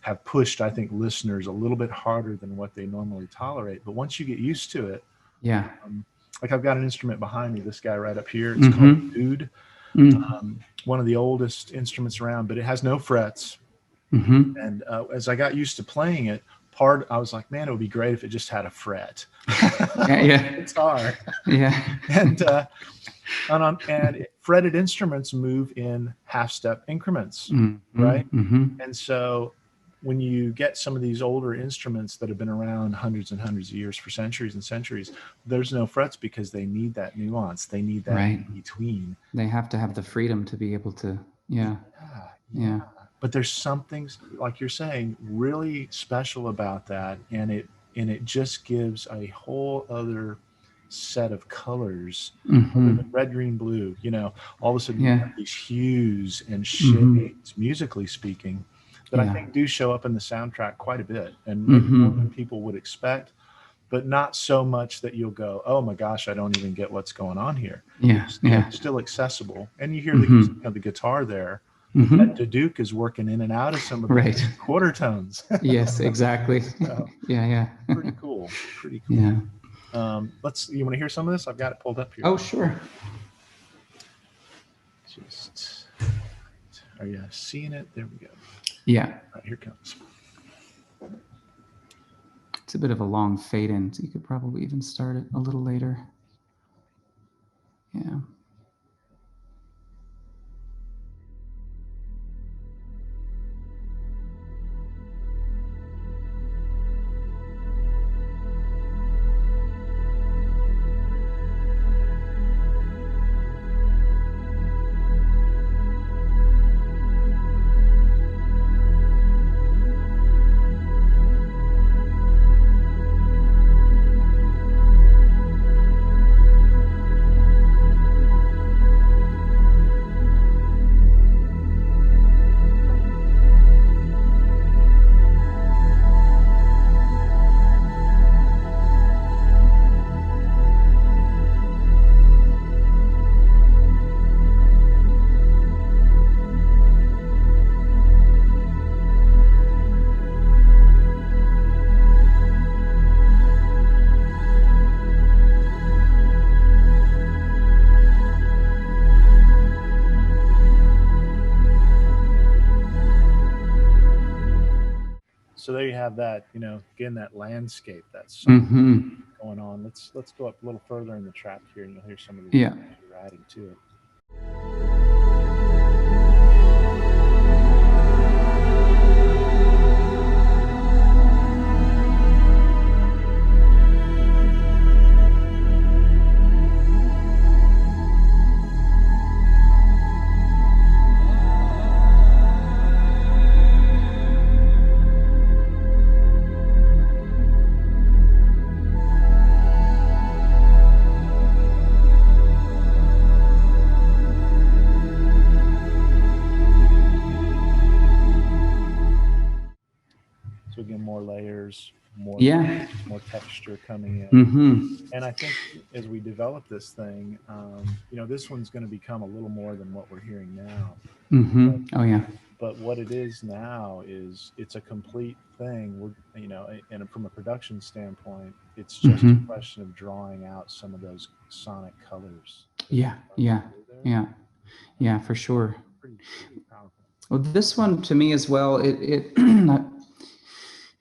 Have pushed, I think, listeners a little bit harder than what they normally tolerate. But once you get used to it, like I've got an instrument behind me, this guy right up here, it's called Oud. One of the oldest instruments around, but it has no frets. And as I got used to playing it, I was like, man, it would be great if it just had a fret. Guitar. And fretted instruments move in half-step increments, right? And so when you get some of these older instruments that have been around hundreds and hundreds of years for centuries and centuries, there's no frets because they need that nuance. They need that in between. They have to have the freedom to be able to, But there's something, like you're saying, really special about that, and it just gives a whole other set of colors, other than red, green, blue. All of a sudden you have these hues and shades, musically speaking, that I think do show up in the soundtrack quite a bit, and maybe more than people would expect, but not so much that you'll go, oh my gosh, I don't even get what's going on here. It's still accessible, and you hear the guitar there. That Duke is working in and out of some of the quarter tones. Yes, exactly. So, Pretty cool. Yeah. You want to hear some of this? I've got it pulled up here. Oh, sure. Are you seeing it? There we go. Yeah. All right, here it comes. It's a bit of a long fade in, so you could probably even start it a little later. Yeah. So there you have that, again, that landscape, that song going on. Let's go up a little further in the track here, and you'll hear some of the you're adding to it. So again, more layers, more texture coming in. And I think as we develop this thing, this one's going to become a little more than what we're hearing now. But what it is now is it's a complete thing. And from a production standpoint, it's just a question of drawing out some of those sonic colors. Yeah, for sure. Pretty powerful. Well, this one to me as well, it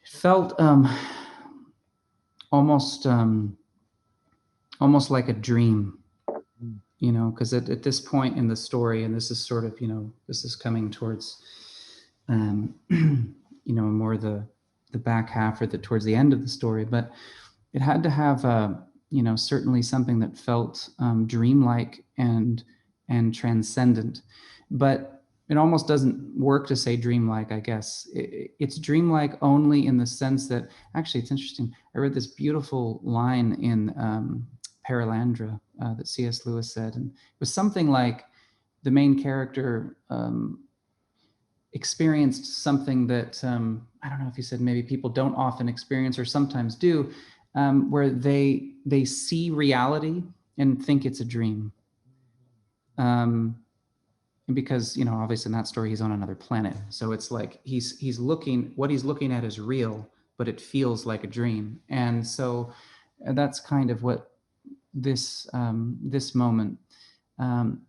felt almost almost like a dream, Mm. you know, because at this point in the story, and this is sort of, you know, this is coming towards you know, more the back half or the towards the end of the story, but it had to have you know, certainly something that felt dreamlike and transcendent, but it almost doesn't work to say dreamlike, I guess. It's dreamlike only in the sense that, actually, it's interesting. I read this beautiful line in Paralandra that C.S. Lewis said, and it was something like the main character experienced something that I don't know if he said maybe people don't often experience or sometimes do, where they see reality and think it's a dream. And because, you know, obviously in that story he's on another planet, so it's like he's looking, what he's looking at is real, but it feels like a dream. And so that's kind of what this moment, um,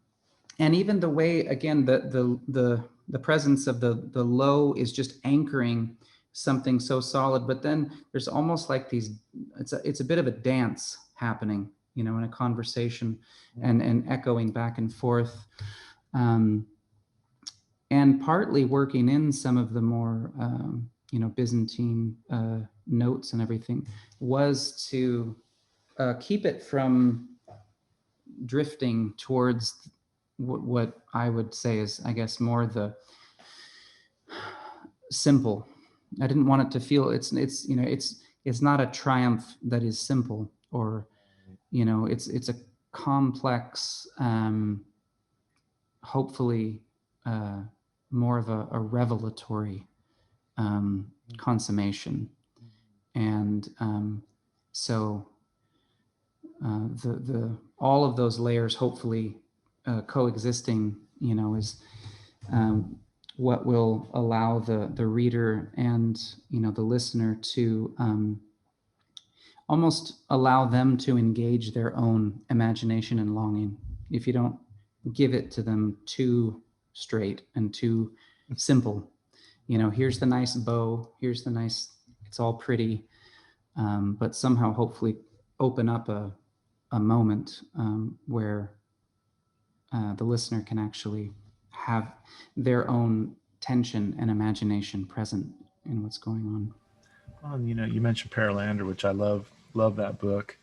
and even the way, again, the presence of the low is just anchoring something so solid, but then there's almost like these, it's a bit of a dance happening, you know, in a conversation, and echoing back and forth, um, and partly working in some of the more you know, Byzantine notes and everything, was to keep it from drifting towards what I would say is, I guess, more the simple. I didn't want it to feel, it's you know, it's not a triumph that is simple, or, you know, it's a complex, hopefully more of a revelatory consummation. And so the all of those layers hopefully coexisting, you know, is what will allow the reader and, you know, the listener to almost allow them to engage their own imagination and longing. If you don't give it to them too straight and too simple, you know, here's the nice bow, here's the nice, it's all pretty, but somehow hopefully open up a moment where the listener can actually have their own tension and imagination present in what's going on. You know, you mentioned Paralander, which I love that book.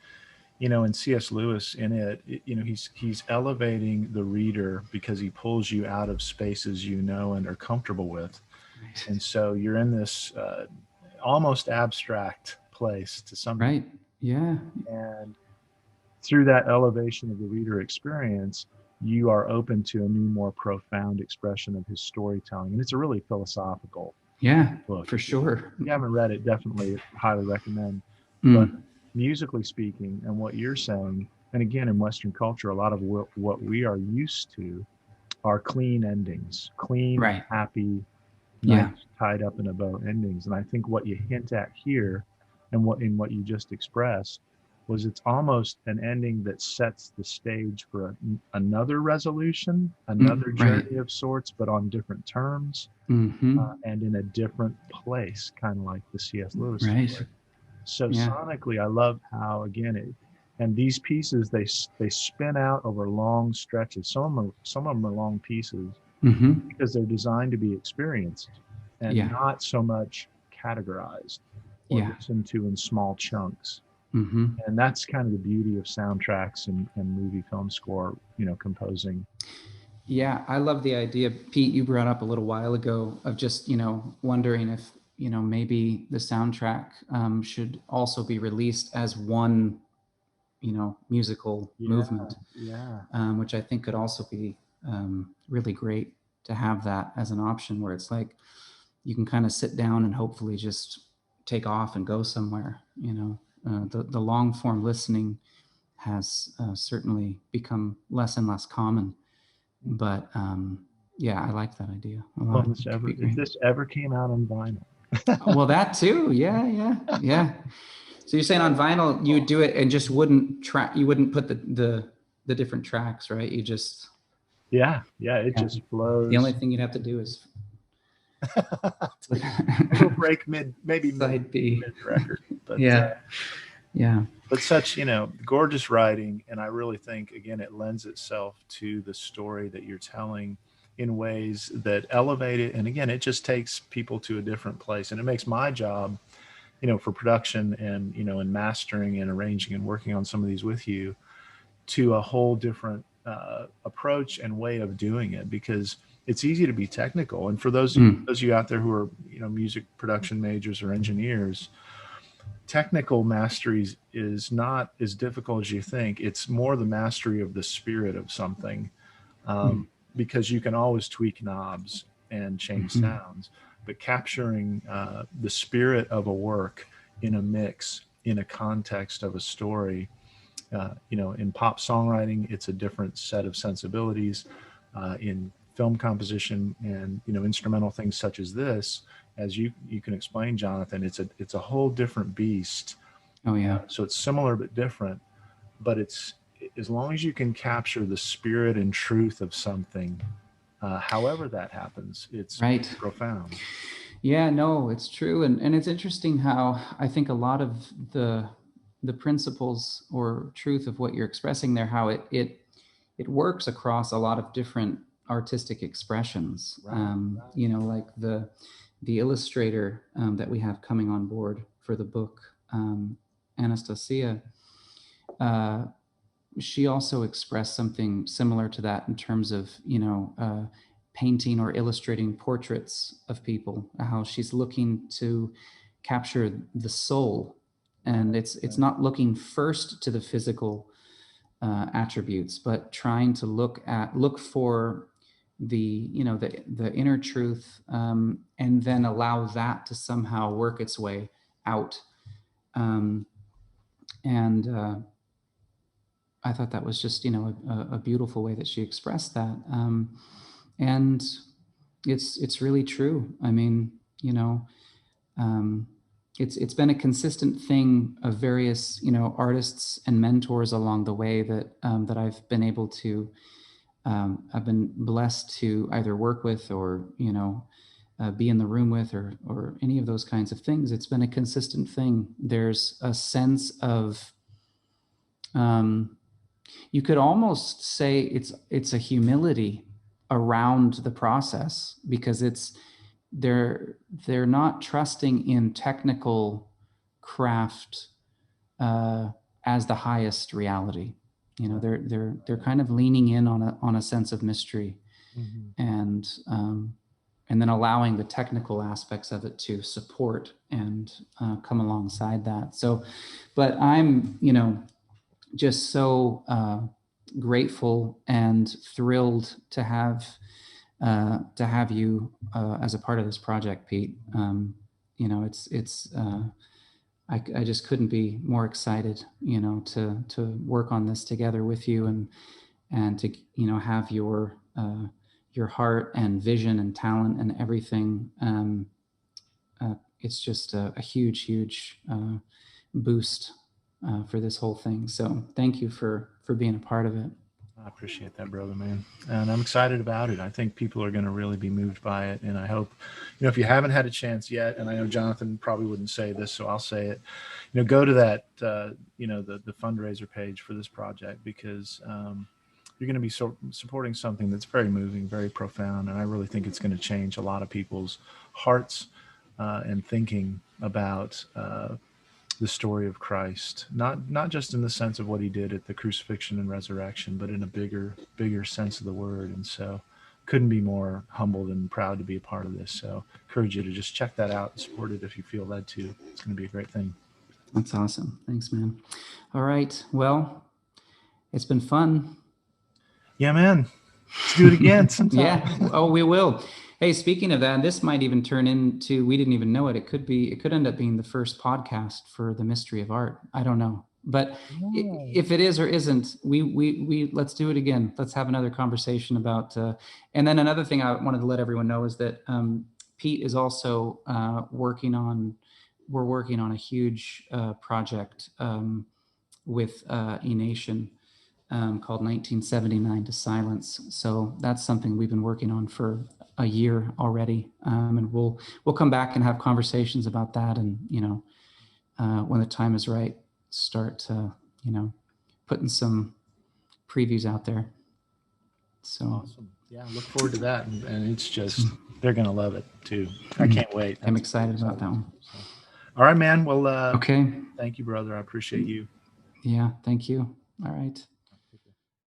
You know, and C.S. Lewis in it, you know, he's elevating the reader because he pulls you out of spaces you know and are comfortable with, Right. and so you're in this almost abstract place to some degree. Right. Yeah. And through that elevation of the reader experience, you are open to a new, more profound expression of his storytelling, and it's a really philosophical Yeah, book. for sure. If you haven't read it, definitely highly recommend. But Mm. musically speaking, and what you're saying, and again, in Western culture, a lot of what we are used to are clean endings, clean, Right. happy, Yeah. nice, tied up in a bow endings. And I think what you hint at here, and what you just expressed, was it's almost an ending that sets the stage for another resolution, another Right. journey of sorts, but on different terms, Mm-hmm. and in a different place, kind of like the C.S. Lewis Right. story. So Yeah. sonically, I love how, again, and these pieces, they spin out over long stretches. Some of them are long pieces Mm-hmm. because they're designed to be experienced and Yeah. not so much categorized or Yeah. listened to in small chunks. Mm-hmm. And that's kind of the beauty of soundtracks and movie film score, you know, composing. Yeah, I love the idea, Pete, you brought up a little while ago, of just, you know, wondering if, you know, maybe the soundtrack should also be released as one, you know, musical Yeah, movement, yeah. which I think could also be really great to have that as an option, where it's like you can kind of sit down and hopefully just take off and go somewhere, you know. The long form listening has certainly become less and less common, but yeah, I like that idea a Well, lot. It could be if great. this ever came out on vinyl. Well, that too. Yeah, yeah, yeah. So you're saying on vinyl you would do it and just wouldn't track, you wouldn't put the different tracks, right? You just, Yeah, yeah, it yeah. just The only flows. thing you'd have to do is A little break maybe Side B. mid record, but Yeah. Yeah. but such, gorgeous writing, and I really think again it lends itself to the story that you're telling in ways that elevate it, and again it just takes people to a different place, and it makes my job, for production and and mastering and arranging and working on some of these with you to a whole different approach and way of doing it, because it's easy to be technical. And for those of you out there who are music production majors or engineers, technical mastery is not as difficult as you think. It's more the mastery of the spirit of something, because you can always tweak knobs and change sounds, but capturing the spirit of a work in a mix, in a context of a story. In pop songwriting, it's a different set of sensibilities. In film composition and instrumental things such as this, as you can explain, Jonathan, it's a whole different beast. Oh yeah. So it's similar but different, but it's as long as you can capture the spirit and truth of something, however that happens, it's Right. profound. Yeah, no, it's true. And it's interesting how I think a lot of the principles or truth of what you're expressing there, how it works across a lot of different artistic expressions. Like the illustrator that we have coming on board for the book, Anastasia, uh, she also expressed something similar to that in terms of painting or illustrating portraits of people, how she's looking to capture the soul, and it's not looking first to the physical attributes, but trying to look for the inner truth, and then allow that to somehow work its way out. And I thought that was just a beautiful way that she expressed that, and it's really true. I mean, it's been a consistent thing of various artists and mentors along the way that I've been able to I've been blessed to either work with or be in the room with, or any of those kinds of things. It's been a consistent thing. There's a sense of you could almost say it's a humility around the process, because they're not trusting in technical craft as the highest reality. They're kind of leaning in on a sense of mystery, and then allowing the technical aspects of it to support and come alongside that. So, but I'm just so grateful and thrilled to have you as a part of this project, Pete. It's I just couldn't be more excited, to work on this together with you, and to have your heart and vision and talent and everything. It's just a huge boost for this whole thing. So thank you for being a part of it. I appreciate that, brother, man. And I'm excited about it. I think people are going to really be moved by it. And I hope, if you haven't had a chance yet, and I know Jonathan probably wouldn't say this, so I'll say it, go to that, the fundraiser page for this project, because you're going to be supporting something that's very moving, very profound. And I really think it's going to change a lot of people's hearts and thinking about the story of Christ, not just in the sense of what he did at the crucifixion and resurrection, but in a bigger sense of the word. And so couldn't be more humbled and proud to be a part of this. So encourage you to just check that out and support it if you feel led to. It's going to be a great thing. That's awesome. Thanks, man. All right. Well, it's been fun. Yeah, man. Let's do it again sometime. Yeah. Oh, we will. Hey, speaking of that, this might even turn into, we didn't even know it. It could end up being the first podcast for the mystery of art. I don't know. But if it is or isn't, we let's do it again. Let's have another conversation about, and then another thing I wanted to let everyone know is that Pete is also we're working on a huge project with E-Nation called 1979 to Silence. So that's something we've been working on for a year already, and we'll come back and have conversations about that, and when the time is right, start putting some previews out there. So awesome. Yeah, look forward to that, and it's just they're gonna love it too. I can't wait. I'm excited about that one. So. All right, man. Well, okay. Thank you, brother. I appreciate you. Yeah, thank you. All right.